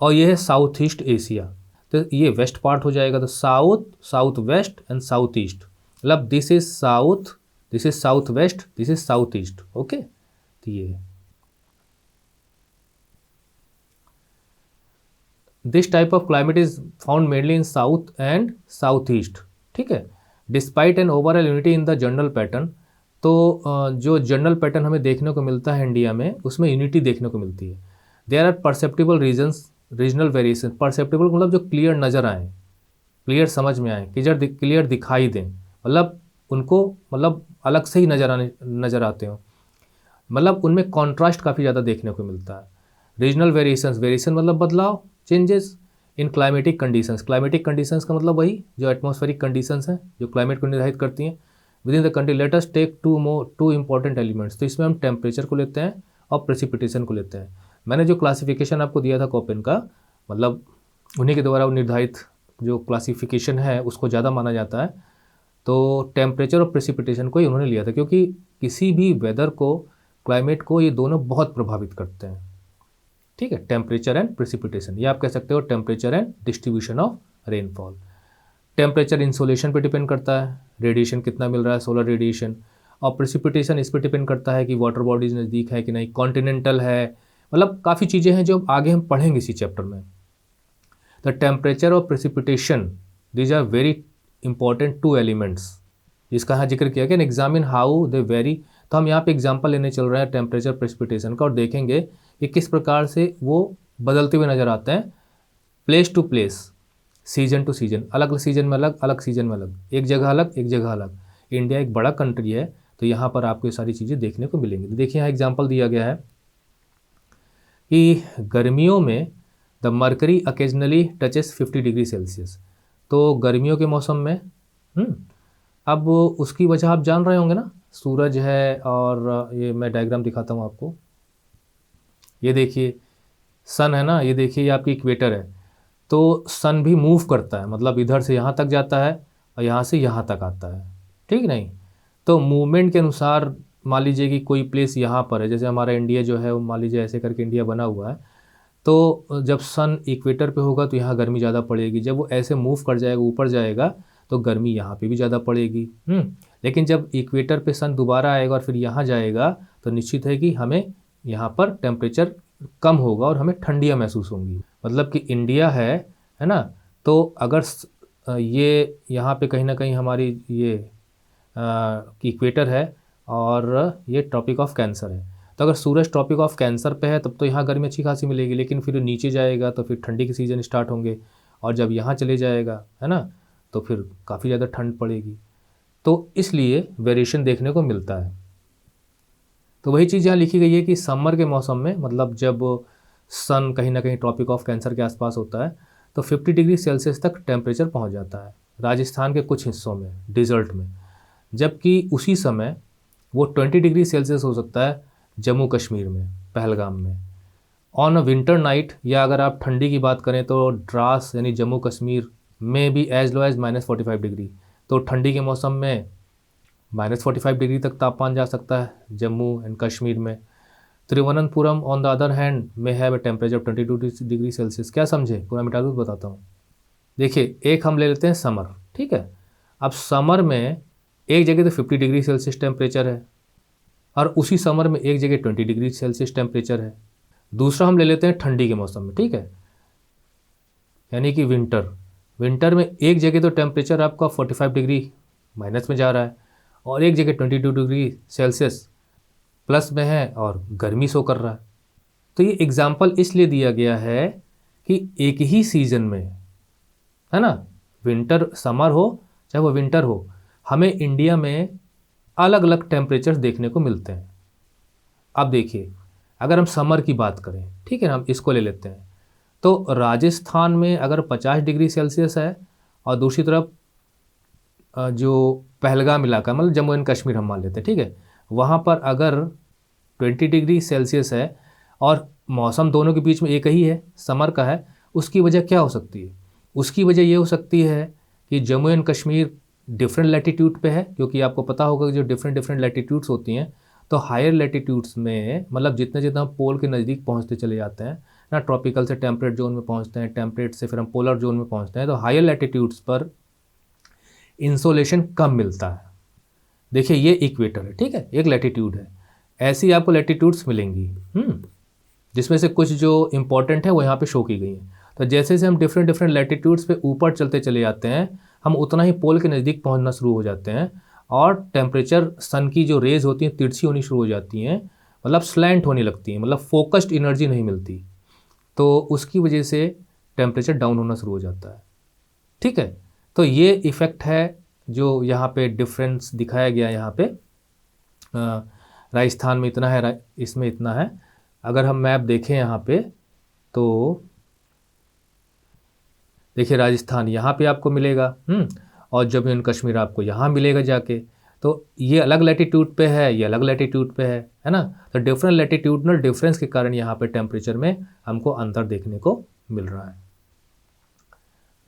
और ये है साउथ ईस्ट एशिया। तो ये वेस्ट पार्ट हो जाएगा, तो south, south west and south east, मतलब this is south, this is south west, this is south east. Okay, तो ये this type of climate is found mainly in south and south east. ठीक है, despite an overall unity in the general pattern, तो जो general pattern हमें देखने को मिलता है इंडिया में, उसमें यूनिटी देखने को मिलती है। There are perceptible reasons, regional variation, perceptible मतलब जो क्लियर नज़र आए, क्लियर समझ में आए, क्लियर दिखाई दें, मतलब उनको मतलब अलग से ही नज़र आते हो, मतलब उनमें कॉन्ट्रास्ट काफ़ी ज़्यादा देखने को मिलता है। रीजनल वेरिएशंस, वेरिएशन मतलब बदलाव, changes in climatic conditions, climatic conditions का मतलब वही जो एटमॉस्फेरिक कंडीशंस हैं जो क्लाइमेट को निर्धारित करती हैं within the country. Let us take two important elements, तो इसमें हम टेम्परेचर को लेते हैं और प्रेसिपिटेशन को लेते हैं। मैंने जो क्लासिफिकेशन आपको दिया था कोपेन का, मतलब उन्हीं के द्वारा निर्धारित जो क्लासिफिकेशन है उसको ज़्यादा माना जाता है, तो टेम्परेचर और प्रेसिपिटेशन को ही उन्होंने लिया था, क्योंकि किसी भी वेदर को, क्लाइमेट को ये दोनों बहुत प्रभावित करते हैं। ठीक है, टेम्परेचर एंड प्रेसिपिटेशन, या आप कह सकते हो temperature and distribution of rainfall. Temperature insolation पे डिपेंड करता है, रेडिएशन कितना मिल रहा है, सोलर रेडिएशन, और प्रेसिपिटेशन इस पर डिपेंड करता है कि वाटर बॉडीज नज़दीक है कि नहीं, कॉन्टिनेंटल है, मतलब काफ़ी चीज़ें हैं जो आगे हम पढ़ेंगे इसी चैप्टर में। द टेम्परेचर और precipitation, these are very important two elements, जिसका यहाँ जिक्र किया गया। एग्जामिन हाउ दे वेरी, तो हम यहाँ पे एग्जाम्पल लेने चल रहे हैं टेम्परेचर प्रेसिपिटेशन का, और देखेंगे कि किस प्रकार से वो बदलते हुए नज़र आते हैं place to place, season to season, अलग सीजन में अलग, अलग सीजन में अलग, एक जगह अलग, एक जगह अलग। इंडिया एक बड़ा कंट्री है, तो यहाँ पर आपको ये सारी चीज़ें देखने को मिलेंगी। तो देखिए यहाँ एग्जाम्पल दिया गया है कि गर्मियों में the mercury occasionally touches 50 degree Celsius, तो गर्मियों के मौसम में अब उसकी वजह आप जान रहे होंगे ना, सूरज है, और ये मैं डायग्राम दिखाता हूँ आपको, ये देखिए सन है ना, ये देखिए ये आपकी इक्वेटर है, तो सन भी मूव करता है, मतलब इधर से यहाँ तक जाता है और यहाँ से यहाँ तक आता है, ठीक नहीं। तो मूवमेंट के अनुसार मान लीजिए कि कोई प्लेस यहाँ पर है, जैसे हमारा इंडिया जो है वो मान लीजिए ऐसे करके इंडिया बना हुआ है, तो जब सन इक्वेटर पे होगा तो यहाँ गर्मी ज़्यादा पड़ेगी, जब वो ऐसे मूव कर जाएगा ऊपर जाएगा तो गर्मी यहाँ पे भी ज़्यादा पड़ेगी। लेकिन जब इक्वेटर पे सन दोबारा आएगा और फिर यहाँ जाएगा तो निश्चित है कि हमें यहाँ पर टेम्परेचर कम होगा और हमें ठंडियाँ महसूस होंगी। मतलब कि इंडिया है ना, तो अगर ये यहाँ पे कहीं ना कहीं हमारी ये इक्वेटर है और ये ट्रॉपिक ऑफ कैंसर है, तो अगर सूरज ट्रॉपिक ऑफ कैंसर पे है तब तो यहाँ गर्मी अच्छी खासी मिलेगी, लेकिन फिर नीचे जाएगा तो फिर ठंडी के सीज़न स्टार्ट होंगे, और जब यहाँ चले जाएगा है ना तो फिर काफ़ी ज़्यादा ठंड पड़ेगी, तो इसलिए वेरिएशन देखने को मिलता है। तो वही चीज़ यहाँ लिखी गई है कि समर के मौसम में, मतलब जब सन कहीं ना कहीं ट्रॉपिक ऑफ कैंसर के आसपास होता है तो 50 डिग्री सेल्सियस तक टेम्परेचर पहुँच जाता है राजस्थान के कुछ हिस्सों में, डिज़र्ट में, जबकि उसी समय वो 20 डिग्री सेल्सियस हो सकता है जम्मू कश्मीर में, पहलगाम में। ऑन अ विंटर नाइट, या अगर आप ठंडी की बात करें तो द्रास यानी जम्मू कश्मीर में भी एज लो एज -45 डिग्री, तो ठंडी के मौसम में -45 डिग्री तक तापमान जा सकता है जम्मू एंड कश्मीर में। Thiruvananthapuram on the other hand may have a temperature 22 degree Celsius. क्या समझे, पूरा मिटा दूँ बताता हूँ। देखिए एक हम ले लेते हैं समर, ठीक है। अब समर में एक जगह तो 50 डिग्री सेल्सियस टेम्परेचर है, और उसी समर में एक जगह 20 डिग्री सेल्सियस टेम्परेचर है। दूसरा हम ले लेते हैं ठंडी के मौसम में, ठीक है, यानी कि विंटर में एक जगह तो टेम्परेचर आपका 45 डिग्री माइनस में जा रहा है, और एक जगह 22 डिग्री सेल्सियस प्लस में है और गर्मी शो कर रहा है। तो ये एग्जाम्पल इसलिए दिया गया है कि एक ही सीज़न में, है ना, विंटर समर हो चाहे वो विंटर हो, हमें इंडिया में अलग अलग टेम्परेचर्स देखने को मिलते हैं। अब देखिए अगर हम समर की बात करें, ठीक है ना, हम इसको ले लेते हैं, तो राजस्थान में अगर 50 डिग्री सेल्सियस है, और दूसरी तरफ जो पहलगाम इलाका मतलब जम्मू एंड कश्मीर हम मान लेते हैं, ठीक है, वहाँ पर अगर 20 डिग्री सेल्सियस है और मौसम दोनों के बीच में एक ही है, समर का है, उसकी वजह क्या हो सकती है? उसकी वजह ये हो सकती है कि Jammu and Kashmir different latitude पे है, क्योंकि आपको पता होगा कि जो डिफरेंट लैटिट्यूड्स होती हैं, तो हायर लैटिट्यूड्स में मतलब जितने जितना हम पोल के नज़दीक पहुँचते चले जाते हैं, ना, ट्रॉपिकल से टेम्परेट जोन में पहुंचते हैं, टेम्परेट से फिर हम पोलर जोन में पहुंचते हैं। तो हायर लैटिट्यूड्स पर इंसोलेशन कम मिलता है। देखिए ये इक्वेटर है, ठीक है, एक लैटिट्यूड है, ऐसी आपको लैटिट्यूड्स मिलेंगी जिसमें से कुछ जो इंपॉर्टेंट है वो यहाँ पे शो की गई हैं। तो जैसे जैसे हम डिफरेंट डिफरेंट लैटिट्यूड्स पे ऊपर चलते चले जाते हैं, हम उतना ही पोल के नज़दीक पहुँचना शुरू हो जाते हैं, और टेम्परेचर सन की जो रेज होती हैं तिरछी होनी शुरू हो जाती हैं, मतलब स्लैंट होने लगती हैं, मतलब फोकस्ड एनर्जी नहीं मिलती, तो उसकी वजह से टेम्परेचर डाउन होना शुरू हो जाता है। ठीक है, तो ये इफ़ेक्ट है जो यहाँ पे डिफरेंस दिखाया गया है। यहाँ पे राजस्थान में इतना है, इसमें इतना है। अगर हम मैप देखें यहाँ पे तो देखिए राजस्थान यहाँ पे आपको मिलेगा, और जम्मू एंड कश्मीर आपको यहाँ मिलेगा जाके। तो ये अलग लैटिट्यूड पे है, ये अलग लैटिट्यूड पे है ना। तो डिफरेंट लैटिट्यूडनल डिफरेंस के कारण यहाँ पे टेम्परेचर में हमको अंतर देखने को मिल रहा है।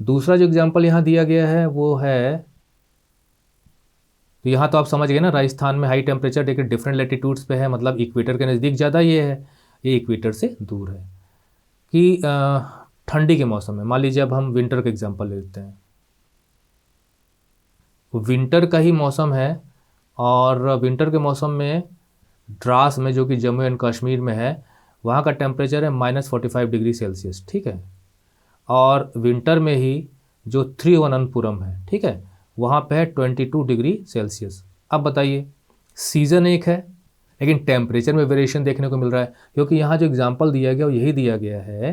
दूसरा जो एग्जांपल यहाँ दिया गया है वो है, तो यहाँ तो आप समझ गए ना, राजस्थान में हाई टेम्परेचर देखिए डिफरेंट लैटिट्यूड्स पे है, मतलब इक्वेटर के नज़दीक ज़्यादा ये है, ये इक्वेटर से दूर है। कि ठंडी के मौसम में मान लीजिए अब हम विंटर का एग्जांपल लेते हैं, विंटर का ही मौसम है, और विंटर के मौसम में द्रास में जो कि जम्मू एंड कश्मीर में है, वहाँ का टेम्परेचर है -45 डिग्री सेल्सियस, ठीक है। और विंटर में ही जो त्रिवनंतपुरम है, ठीक है, वहाँ पे है 22 डिग्री सेल्सियस। अब बताइए, सीज़न एक है लेकिन टेम्परेचर में वेरिएशन देखने को मिल रहा है, क्योंकि यहाँ जो एग्जांपल दिया गया वो यही दिया गया है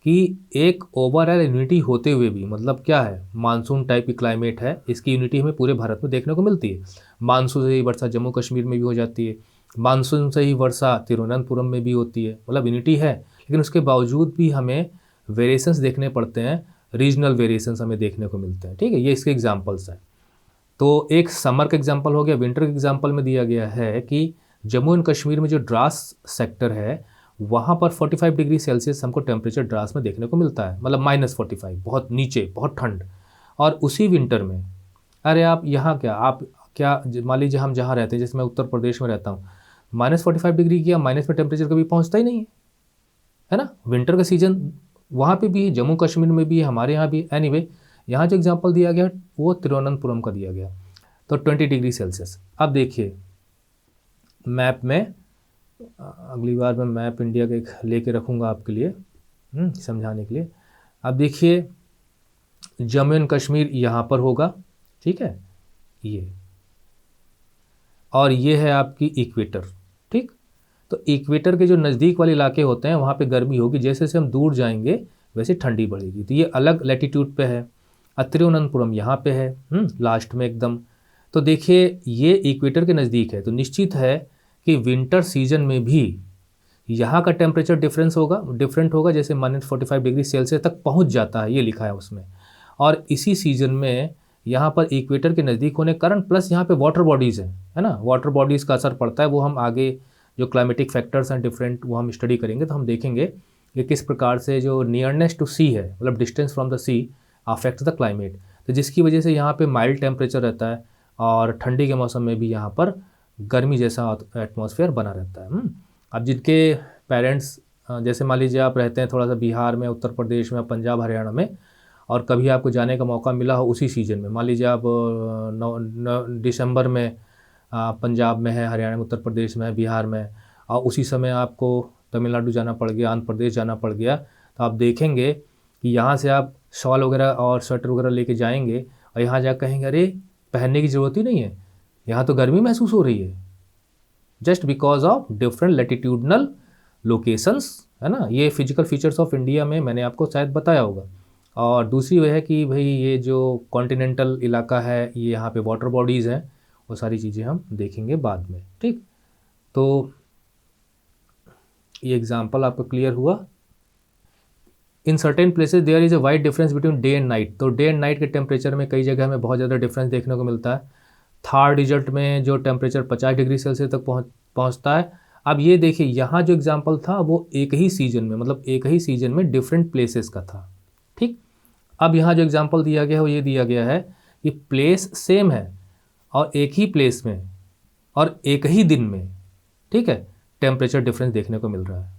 कि एक ओवरऑल यूनिटी होते हुए भी, मतलब क्या है, मानसून टाइप की क्लाइमेट है, इसकी यूनिटी हमें पूरे भारत में देखने को मिलती है। मानसून से ही वर्षा जम्मू कश्मीर में भी हो जाती है, मानसून से ही वर्षा तिरुवनंतपुरम में भी होती है, मतलब यूनिटी है, लेकिन उसके बावजूद भी हमें वेरिएशंस देखने पड़ते हैं, रीजनल वेरिएशंस हमें देखने को मिलते हैं। ठीक है, ये इसके एग्जांपल्स हैं। तो एक समर का एग्जांपल हो गया, विंटर के एग्जांपल में दिया गया है कि जम्मू एंड कश्मीर में जो द्रास सेक्टर है वहाँ पर 45 डिग्री सेल्सियस हमको टेम्परेचर द्रास में देखने को मिलता है, मतलब -45, बहुत नीचे, बहुत ठंड। और उसी विंटर में, अरे आप यहाँ क्या, आप क्या, मान लीजिए हम जहाँ रहते हैं, जैसे मैं उत्तर प्रदेश में रहता हूँ, -45 डिग्री किया, माइनस में टेम्परेचर कभी पहुँचता ही नहीं है ना। विंटर का सीजन वहाँ पे भी है, जम्मू कश्मीर में भी है, हमारे यहाँ भी। एनीवे, यहाँ जो एग्जांपल दिया गया वो तिरुवनंतपुरम का दिया गया, तो 20 डिग्री सेल्सियस। अब देखिए मैप में, अगली बार मैं मैप इंडिया का एक लेके रखूँगा आपके लिए समझाने के लिए। अब देखिए जम्मू एंड कश्मीर यहाँ पर होगा, ठीक है, ये, और ये है आपकी इक्वेटर, ठीक। तो इक्वेटर के जो नज़दीक वाले इलाके होते हैं वहाँ पे गर्मी होगी, जैसे जैसे हम दूर जाएंगे वैसे ठंडी बढ़ेगी। तो ये अलग लैटिट्यूड पे है। तिरुवनंतपुरम यहाँ पे है लास्ट में एकदम। तो देखिए ये इक्वेटर के नज़दीक है, तो निश्चित है कि विंटर सीजन में भी यहाँ का टेम्परेचर डिफरेंट होगा, जैसे -45 डिग्री सेल्सियस तक पहुँच जाता है, ये लिखा है उसमें। और इसी सीजन में यहाँ पर इक्वेटर के नज़दीक होने के कारण, प्लस यहाँ पे वाटर बॉडीज़ हैं, है ना, वाटर बॉडीज़ का असर पड़ता है। वो हम आगे जो क्लाइमेटिक फैक्टर्स हैं डिफरेंट, वो हम स्टडी करेंगे, तो हम देखेंगे कि किस प्रकार से जो नियरनेस टू सी है, मतलब distance from the sea, affect the climate. तो जिसकी वजह से यहाँ पे माइल्ड टेम्परेचर रहता है, और ठंडी के मौसम में भी यहाँ पर गर्मी जैसा एटमॉस्फेयर बना रहता है। अब जिनके पेरेंट्स, जैसे मान लीजिए आप रहते हैं थोड़ा सा बिहार में, उत्तर प्रदेश में, पंजाब हरियाणा में, और कभी आपको जाने का मौका मिला हो उसी सीज़न में, मान लीजिए आप दिसंबर में पंजाब में है, हरियाणा में, उत्तर प्रदेश में है, बिहार में, और उसी समय आपको तमिलनाडु जाना पड़ गया, आंध्र प्रदेश जाना पड़ गया, तो आप देखेंगे कि यहाँ से आप शॉल वगैरह और स्वेटर वगैरह लेके जाएंगे, और यहाँ जा कहेंगे अरे पहनने की ज़रूरत ही नहीं है, यहाँ तो गर्मी महसूस हो रही है, just because of different latitudinal locations, है ना। ये फिजिकल फीचर्स ऑफ इंडिया में मैंने आपको शायद बताया होगा। और दूसरी वह है कि भाई ये जो कॉन्टिनेंटल इलाका है, ये यहाँ पे वाटर बॉडीज़ हैं, वो सारी चीज़ें हम देखेंगे बाद में, ठीक। तो ये एग्जांपल आपको क्लियर हुआ। In certain places there is a wide difference between day and night. तो डे एंड नाइट के टेम्परेचर में कई जगह हमें बहुत ज़्यादा डिफरेंस देखने को मिलता है। थर्ड रिजल्ट में जो टेम्परेचर 50 डिग्री सेल्सियस तक पहुँचता है। अब ये देखिए यहाँ जो एग्जाम्पल था वो एक ही सीजन में, मतलब एक ही सीजन में डिफरेंट प्लेसेस का था, ठीक। अब यहाँ जो एग्जाम्पल दिया गया है वो ये दिया गया है कि प्लेस सेम है, और एक ही प्लेस में और एक ही दिन में, ठीक है, टेम्परेचर डिफरेंस देखने को मिल रहा है।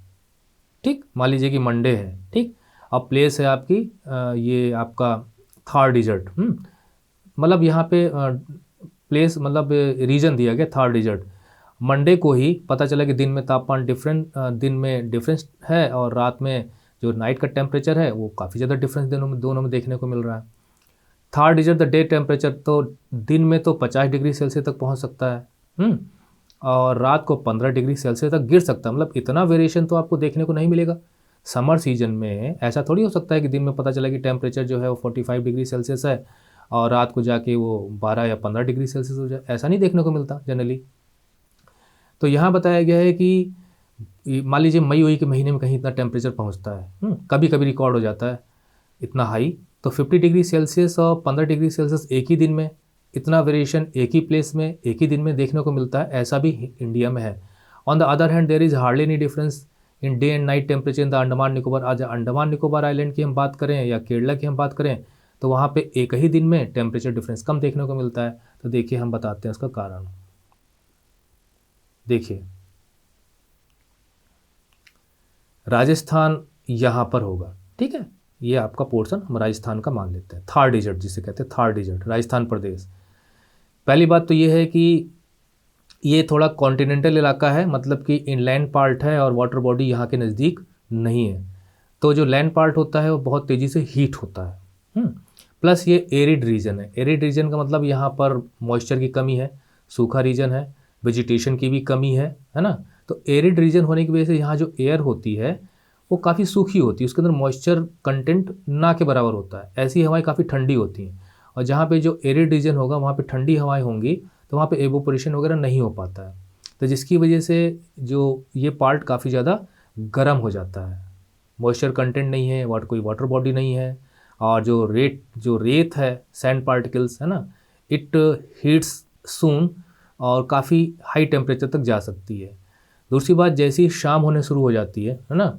ठीक, मान लीजिए कि मंडे है, ठीक, अब प्लेस है आपकी ये आपका थार डिजर्ट, मतलब यहाँ पे प्लेस मतलब रीजन दिया गया थार डिजर्ट। मंडे को ही पता चला कि दिन में तापमान दिन में डिफरेंस है और रात में जो नाइट का टेम्परेचर है वो काफ़ी ज़्यादा डिफरेंस दोनों में देखने को मिल रहा है। Thar desert the day temperature, तो दिन में तो 50 डिग्री सेल्सियस तक पहुँच सकता है, और रात को 15 डिग्री सेल्सियस तक गिर सकता है। मतलब इतना वेरिएशन तो आपको देखने को नहीं मिलेगा। समर सीजन में ऐसा थोड़ी हो सकता है कि दिन में पता चला कि टेम्परेचर जो है वो 45 डिग्री सेल्सियस है और रात को जाके वो 12 या 15 डिग्री सेल्सियस हो जाए, ऐसा नहीं देखने को मिलता जनरली। तो यहाँ बताया गया है कि मान लीजिए मई वई के महीने में कहीं इतना टेम्परेचर पहुँचता है, कभी कभी रिकॉर्ड हो जाता है इतना हाई, तो 50 डिग्री सेल्सियस और 15 डिग्री सेल्सियस एक ही दिन में, इतना वेरिएशन एक ही प्लेस में एक ही दिन में देखने को मिलता है, ऐसा भी इंडिया में है। On the other hand there is hardly any difference in day and night temperature in the Andaman Nicobar. आज अंडमान निकोबार आइलैंड की हम बात करें या केरला की हम बात करें तो वहाँ पे एक ही दिन में टेम्परेचर डिफरेंस कम देखने को मिलता है। तो देखिए हम बताते हैं उसका कारण। देखिए राजस्थान यहाँ पर होगा, ठीक है, ये आपका पोर्शन हम राजस्थान का मान लेते हैं, थार डिजर्ट जिसे कहते हैं, थार डिजर्ट राजस्थान प्रदेश। पहली बात तो ये है कि ये थोड़ा कॉन्टिनेंटल इलाका है, मतलब कि इनलैंड पार्ट है और वाटर बॉडी यहाँ के नज़दीक नहीं है, तो जो लैंड पार्ट होता है वो बहुत तेज़ी से हीट होता है। प्लस ये एरिड रीजन है। एरिड रीजन का मतलब यहाँ पर मॉइस्चर की कमी है, सूखा रीजन है, वेजिटेशन की भी कमी है ना। तो एरिड रीजन होने की वजह से यहाँ जो एयर होती है वो काफ़ी सूखी होती है, उसके अंदर मॉइस्चर कंटेंट ना के बराबर होता है। ऐसी हवाएं काफ़ी ठंडी होती हैं, और जहाँ पे जो एरिड रीजन होगा वहाँ पे ठंडी हवाएं होंगी तो वहाँ पे एवोपोरेशन वगैरह नहीं हो पाता है, तो जिसकी वजह से जो ये पार्ट काफ़ी ज़्यादा गर्म हो जाता है। मॉइस्चर कंटेंट नहीं है, कोई वाटर बॉडी नहीं है, और जो रेत है, सैंड पार्टिकल्स है ना, इट हीट्स सून और काफ़ी हाई टेम्परेचर तक जा सकती है। दूसरी बात, जैसे ही शाम होने शुरू हो जाती है ना,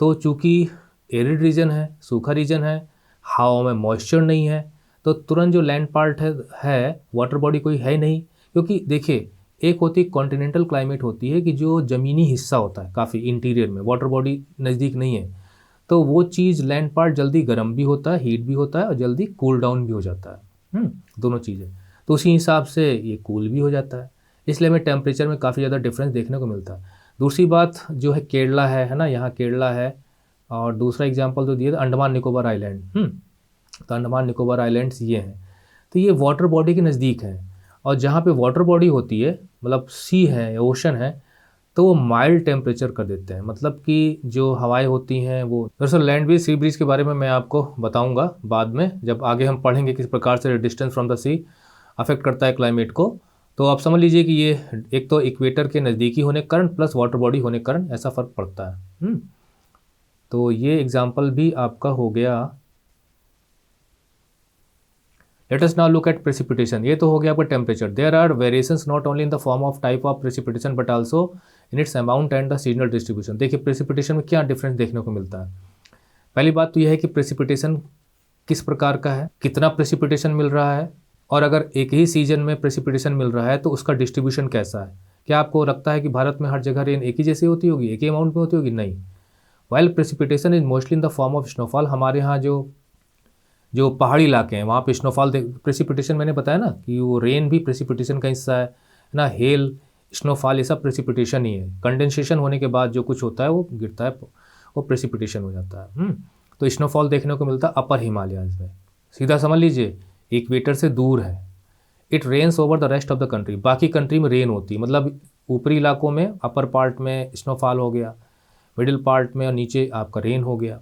तो चूँकि एरिड रीजन है, सूखा रीजन है, हवा में मॉइस्चर नहीं है, तो तुरंत जो लैंड पार्ट है वाटर बॉडी कोई है नहीं। क्योंकि देखिए एक होती कॉन्टिनेंटल क्लाइमेट होती है कि जो ज़मीनी हिस्सा होता है काफ़ी इंटीरियर में, वाटर बॉडी नज़दीक नहीं है, तो वो चीज़ लैंड पार्ट जल्दी गर्म भी होता है, हीट भी होता है और जल्दी कूल डाउन भी हो जाता है, दोनों चीज़ें। तो उसी हिसाब से ये कूल भी हो जाता है, इसलिए हमें टेम्परेचर में काफ़ी ज़्यादा डिफरेंस देखने को मिलता है। दूसरी बात जो है केरला है ना, यहाँ केरला है, और दूसरा एग्जांपल जो दिया था अंडमान निकोबार आइलैंड, तो अंडमान निकोबार आइलैंड्स ये हैं, तो ये वाटर बॉडी के नज़दीक हैं, और जहाँ पे वाटर बॉडी होती है मतलब सी है, ओशन है, तो वो माइल्ड टेम्परेचर कर देते हैं, मतलब कि जो हवाएं होती हैं वो। दरअसल लैंड ब्रीज सी ब्रीज के बारे में मैं आपको बताऊंगा बाद में, जब आगे हम पढ़ेंगे किस प्रकार से distance from the sea affect करता है क्लाइमेट को। तो आप समझ लीजिए कि ये एक तो इक्वेटर के नज़दीकी होने के कारण प्लस वाटर बॉडी होने के कारण ऐसा फ़र्क पड़ता है। तो ये एग्जाम्पल भी आपका हो गया। Let us now look at precipitation. ये तो हो गया आपका temperature. There are variations not only in the form of type of precipitation but also in its amount and the seasonal distribution. देखिए प्रेसिपिटेशन में क्या डिफरेंस देखने को मिलता है। पहली बात तो यह है कि प्रेसिपिटेशन किस प्रकार का है, कितना प्रेसिपिटेशन मिल रहा है, और अगर एक ही सीजन में प्रेसिपिटेशन मिल रहा है तो उसका डिस्ट्रीब्यूशन कैसा है। क्या आपको लगता है कि भारत में हर जगह रेन एक ही जैसी होती होगी, एक ही अमाउंट में होती होगी? नहीं। While precipitation is mostly in the form of snowfall. हमारे यहाँ जो पहाड़ी इलाके हैं वहाँ पे स्नोफॉल प्रेसिपिटेशन मैंने बताया ना कि वो रेन भी प्रेसिपिटेशन का हिस्सा है ना। हेल, स्नोफॉल ये सब प्रेसिपिटेशन ही है। कंडेंसेशन होने के बाद जो कुछ होता है वो गिरता है, वो प्रेसिपिटेशन हो जाता है। तो स्नोफॉल देखने को मिलता है अपर हिमालयाज में, सीधा समझ लीजिए इक्वेटर से दूर है। It rains over the rest of the country. बाकी कंट्री में रेन होती है, मतलब ऊपरी इलाकों में अपर पार्ट में स्नोफॉल हो गया, मिडिल पार्ट में और नीचे आपका रेन हो गया।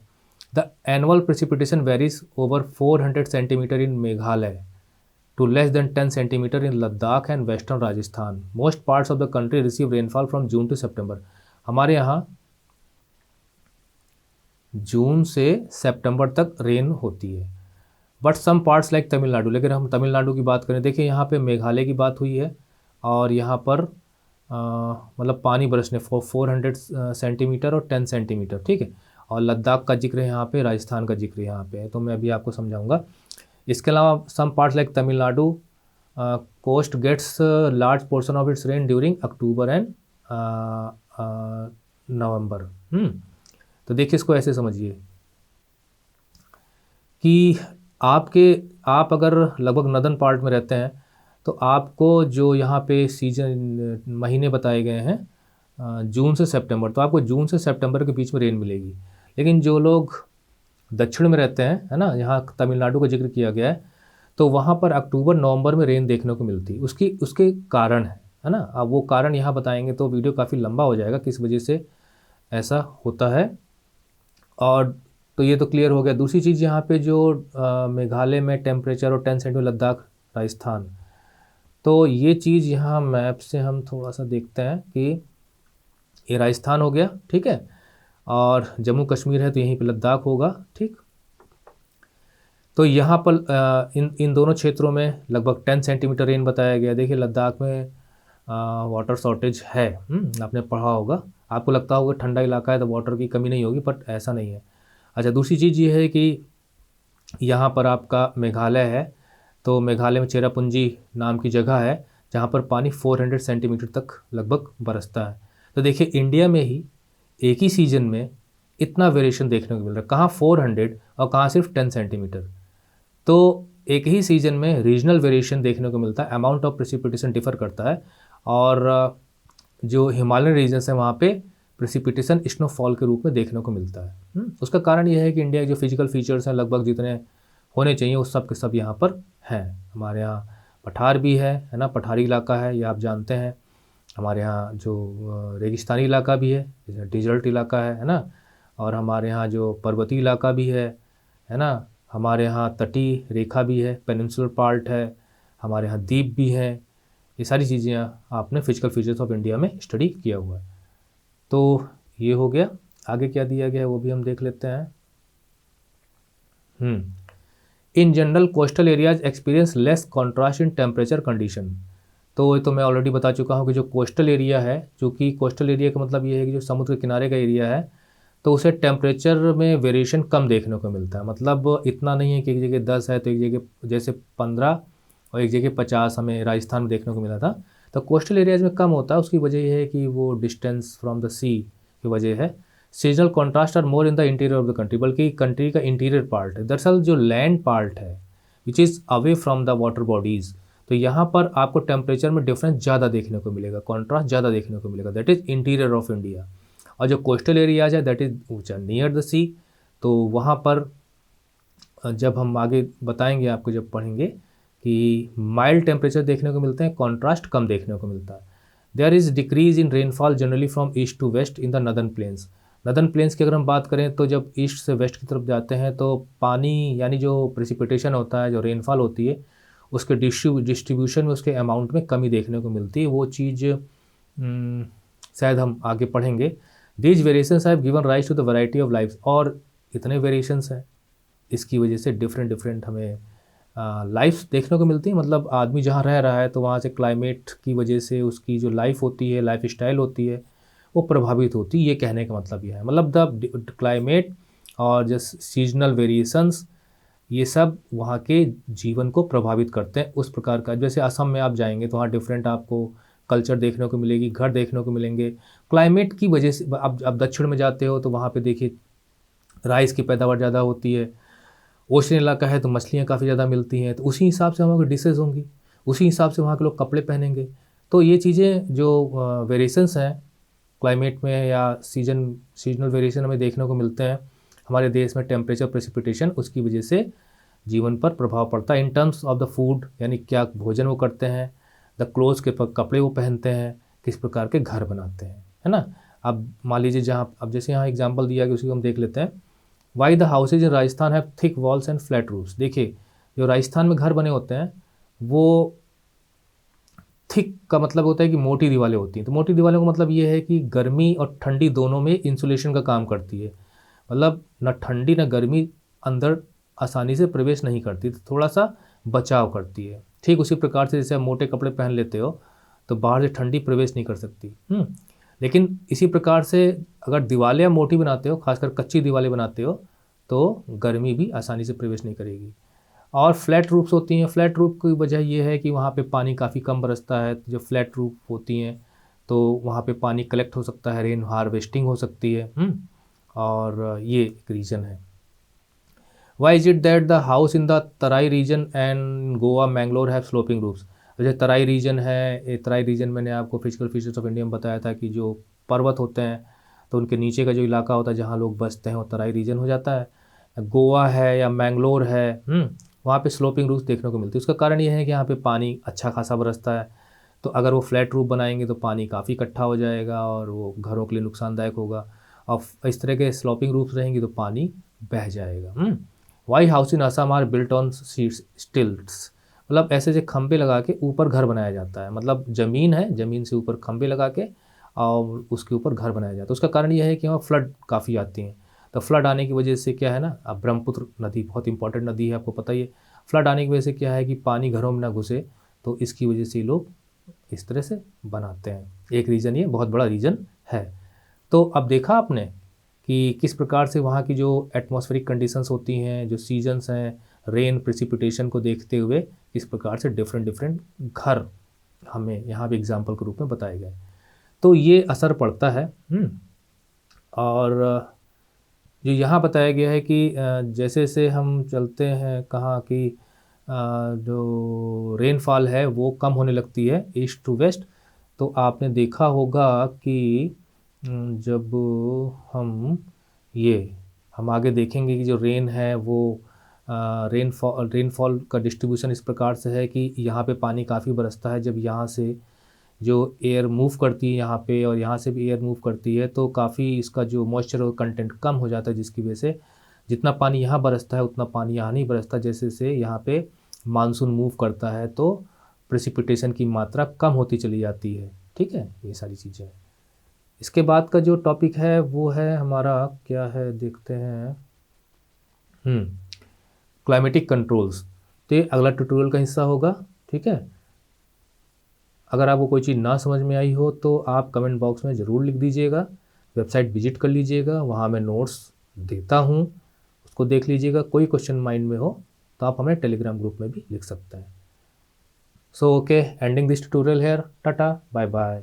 The annual precipitation varies over 400 centimetre in Meghalaya to less than 10 centimetre in Ladakh and western Rajasthan. Most parts of the country receive rainfall from June to September. हमारे यहाँ जून से सितंबर तक रेन होती है, but some parts like Tamil Nadu. लेकिन हम तमिलनाडु की बात करें, देखिए यहाँ पे मेघालय की बात हुई है और यहाँ पर मतलब पानी बरसने 400 सेंटीमीटर और 10 सेंटीमीटर, ठीक है। और लद्दाख का जिक्र है यहाँ पे, राजस्थान का जिक्र यहाँ पे है, तो मैं अभी आपको समझाऊंगा। इसके अलावा some parts like Tamil Nadu coast gets large portion of its rain during October and November. तो देखिए इसको ऐसे समझिए कि आप अगर लगभग नॉर्दर्न पार्ट में रहते हैं तो आपको जो यहाँ पे सीजन महीने बताए गए हैं जून से सितंबर, तो आपको जून से सितंबर के बीच में रेन मिलेगी। लेकिन जो लोग दक्षिण में रहते हैं, है ना, यहाँ तमिलनाडु का जिक्र किया गया है, तो वहाँ पर अक्टूबर नवंबर में रेन देखने को मिलती है। उसके कारण है ना। अब वो कारण यहाँ बताएंगे तो वीडियो काफ़ी लंबा हो जाएगा किस वजह से ऐसा होता है। और तो ये तो क्लियर हो गया। दूसरी चीज़ यहाँ पे जो मेघालय में टेम्परेचर और 10 सेंटीमीटर, लद्दाख, राजस्थान, तो ये चीज़ यहाँ मैप से हम थोड़ा सा देखते हैं कि ये राजस्थान हो गया, ठीक है, और जम्मू कश्मीर है तो यहीं पे लद्दाख होगा, ठीक। तो यहाँ पर इन दोनों क्षेत्रों में लगभग 10 सेंटीमीटर रेन बताया गया। देखिए लद्दाख में वाटर शॉर्टेज है, आपने पढ़ा होगा। आपको लगता होगा ठंडा इलाका है तो वाटर की कमी नहीं होगी, बट ऐसा नहीं है। अच्छा, दूसरी चीज़ ये है कि यहाँ पर आपका मेघालय है, तो मेघालय में चेरापूंजी नाम की जगह है जहाँ पर पानी 400 सेंटीमीटर तक लगभग बरसता है। तो देखिए इंडिया में ही एक ही सीजन में इतना वेरिएशन देखने को मिल रहा है, कहाँ 400 और कहाँ सिर्फ 10 सेंटीमीटर। तो एक ही सीजन में रीजनल वेरिएशन देखने को मिलता है, अमाउंट ऑफ प्रेसिपिटेशन डिफर करता है। और जो हिमालयन रीजन्स है वहाँ पे प्रेसिपिटेशन स्नोफॉल के रूप में देखने को मिलता है। उसका कारण यह है कि इंडिया के जो फिजिकल फीचर्स हैं लगभग जितने होने चाहिए वो सब के सब यहाँ पर हैं। हमारे यहाँ पठार भी है ना, पठारी इलाका है, ये आप जानते हैं। हमारे यहाँ जो रेगिस्तानी इलाका भी है, जैसे डिजर्ट इलाका है ना, और हमारे यहाँ जो पर्वतीय इलाका भी है ना, हमारे यहाँ तटीय रेखा भी है, पेनिनसुलर पार्ट है, हमारे यहाँ द्वीप भी हैं। ये सारी चीज़ें आपने फिजिकल फीचर्स ऑफ इंडिया में स्टडी किया हुआ है। तो ये हो गया। आगे क्या दिया गया है वो भी हम देख लेते हैं। In general coastal areas experience less contrast in temperature condition. तो ये तो मैं ऑलरेडी बता चुका हूँ कि जो कोस्टल एरिया है, जो कि कोस्टल एरिया का मतलब ये है कि जो समुद्र के किनारे का एरिया है, तो उसे टेम्परेचर में वेरिएशन कम देखने को मिलता है। मतलब इतना नहीं है कि एक जगह 10 है तो एक जगह जैसे 15 और एक जगह 50 हमें राजस्थान में देखने को मिला था। तो कोस्टल एरियाज में कम होता है। उसकी वजह यह है कि वो डिस्टेंस फ्रॉम द सी की वजह है। Seasonal contrast are more in the interior of the country, बल्कि कंट्री का इंटीरियर पार्ट है। दरअसल जो लैंड पार्ट है which is away from the water bodies, तो यहाँ पर आपको टेम्परेचर में डिफरेंस ज़्यादा देखने को मिलेगा, कॉन्ट्रास्ट ज़्यादा देखने को मिलेगा। That is interior of India. और जो कोस्टल एरियाज है दैट इज़ ऊँचा नियर द सी, तो वहाँ पर जब हम आगे बताएंगे आपको जब पढ़ेंगे कि माइल्ड टेम्परेचर देखने को मिलते हैं, कॉन्ट्रास्ट कम देखने को मिलता है। There is decrease in rainfall generally from east to west in the northern plains. Northern plains की अगर हम बात करें तो जब ईस्ट से वेस्ट की तरफ जाते हैं तो पानी यानी जो प्रेसिपिटेशन होता है, जो रेनफॉल होती है, उसके डिस्ट्रीब्यूशन में, उसके अमाउंट में कमी देखने को मिलती है। वो चीज़ शायद हम आगे पढ़ेंगे। These variations have given rise to the variety of lifes. और इतने वेरिएशंस हैं, इसकी वजह से डिफरेंट हमें लाइफ्स देखने को मिलती है। मतलब आदमी जहाँ रह रहा है तो वहाँ से क्लाइमेट की वजह से उसकी जो लाइफ होती है, लाइफ स्टाइल होती है, वो प्रभावित होती है। ये कहने का मतलब ये है, मतलब द क्लाइमेट और जस्ट सीजनल वेरिएशंस, ये सब वहाँ के जीवन को प्रभावित करते हैं। उस प्रकार का, जैसे असम में आप जाएंगे तो वहाँ डिफरेंट आपको कल्चर देखने को मिलेगी, घर देखने को मिलेंगे क्लाइमेट की वजह से। अब दक्षिण में जाते हो तो वहाँ पे देखिए राइस की पैदावार ज़्यादा होती है। ओशन इलाका है तो मछलियाँ काफ़ी ज़्यादा मिलती हैं, तो उसी हिसाब से वहाँ की डिशेज़ होंगी, उसी हिसाब से वहाँ के लोग कपड़े पहनेंगे। तो ये चीज़ें जो वेरिएशंस हैं क्लाइमेट में या सीजनल वेरिएशन हमें देखने को मिलते हैं हमारे देश में, टेम्परेचर, प्रेसिपिटेशन, उसकी वजह से जीवन पर प्रभाव पड़ता है। In terms of the food, यानी क्या भोजन वो करते हैं, द क्लोथ्स के कपड़े वो पहनते हैं, किस प्रकार के घर बनाते हैं, है ना। अब मान लीजिए जहाँ, अब जैसे यहाँ एग्जाम्पल दिया कि उसी को हम देख लेते हैं। Why the houses in Rajasthan have thick walls and flat roofs. देखिए जो राजस्थान में घर बने होते हैं वो थिक का मतलब होता है कि मोटी दीवारें होती हैं। तो मोटी दीवारों का मतलब ये है कि गर्मी और ठंडी दोनों में इंसुलेशन का काम करती है। मतलब न ठंडी न गर्मी अंदर आसानी से प्रवेश नहीं करती, तो थोड़ा सा बचाव करती है। ठीक उसी प्रकार से जैसे आप मोटे कपड़े पहन लेते हो तो बाहर से ठंडी प्रवेश नहीं कर सकती। लेकिन इसी प्रकार से अगर दीवारें आप मोटी बनाते हो, खासकर कच्ची दीवारें बनाते हो, तो गर्मी भी आसानी से प्रवेश नहीं करेगी। और फ्लैट रूफ्स होती हैं। फ्लैट रूफ की वजह यह है कि वहाँ पे पानी काफ़ी कम बरसता है। जो फ्लैट रूफ होती हैं तो वहाँ पे पानी कलेक्ट हो सकता है, रेन हार्वेस्टिंग हो सकती है। और ये एक रीजन है। Why is it that the house in the Terai region and Goa Mangalore have sloping roofs. जैसे तराई रीजन है, ये तराई रीजन मैंने आपको फिजिकल फीचर्स ऑफ इंडिया में बताया था कि जो पर्वत होते हैं तो उनके नीचे का जो इलाका होता है जहाँ लोग बसते हैं वो तराई रीजन हो जाता है। गोवा है या मैंगलोर है, वहाँ पे स्लोपिंग रूफ देखने को मिलती है। उसका कारण ये है कि यहाँ पे पानी अच्छा खासा बरसता है, तो अगर वो फ्लैट रूफ बनाएंगे तो पानी काफ़ी इकट्ठा हो जाएगा और वो घरों के लिए नुकसानदायक होगा। और इस तरह के स्लोपिंग रूफ्स रहेंगी तो पानी बह जाएगा। Why house in Assam are built on stilts. मतलब ऐसे ऐसे खंबे लगा के ऊपर घर बनाया जाता है, मतलब ज़मीन है, ज़मीन से ऊपर खंबे लगा के और उसके ऊपर घर बनाया जाता है। उसका कारण यह है कि वहाँ फ्लड काफ़ी आती हैं, तो फ्लड आने की वजह से क्या है ना, अब ब्रह्मपुत्र नदी बहुत इंपॉर्टेंट नदी है, आपको पता ही है। फ्लड आने की वजह से क्या है कि पानी घरों में ना घुसे, तो इसकी वजह से लोग इस तरह से बनाते हैं। एक रीज़न, ये बहुत बड़ा रीज़न है। तो अब देखा आपने कि किस प्रकार से वहाँ की जो एटमॉस्फेरिक कंडीशंस होती हैं, जो सीजन्स हैं, रेन प्रिसिपिटेशन को देखते हुए किस प्रकार से डिफरेंट डिफरेंट घर हमें यहाँ पे एग्जाम्पल के रूप में बताए गए। तो ये असर पड़ता है। और जो यहाँ बताया गया है कि जैसे जैसे हम चलते हैं कहाँ कि जो रेनफॉल है वो कम होने लगती है ईस्ट टू वेस्ट। तो आपने देखा होगा कि जब हम आगे देखेंगे कि जो रेन है वो रेनफॉल का डिस्ट्रीब्यूशन इस प्रकार से है कि यहाँ पे पानी काफ़ी बरसता है। जब यहाँ से जो एयर मूव करती है यहाँ पे और यहाँ से भी एयर मूव करती है तो काफ़ी इसका जो मॉइस्चर कंटेंट कम हो जाता है, जिसकी वजह से जितना पानी यहाँ बरसता है उतना पानी यहाँ नहीं बरसता। जैसे से यहाँ पे मानसून मूव करता है तो प्रेसिपिटेशन की मात्रा कम होती चली जाती है। ठीक है, ये सारी चीज़ें। इसके बाद का जो टॉपिक है वो है हमारा, क्या है देखते हैं, क्लाइमेटिक कंट्रोल्स। तो ये अगला ट्यूटोरियल का हिस्सा होगा। ठीक है, अगर आपको कोई चीज़ ना समझ में आई हो तो आप कमेंट बॉक्स में ज़रूर लिख दीजिएगा। वेबसाइट विजिट कर लीजिएगा, वहाँ मैं नोट्स देता हूँ, उसको देख लीजिएगा। कोई क्वेश्चन माइंड में हो तो आप हमें टेलीग्राम ग्रुप में भी लिख सकते हैं। So okay, ending this tutorial here, tata bye bye.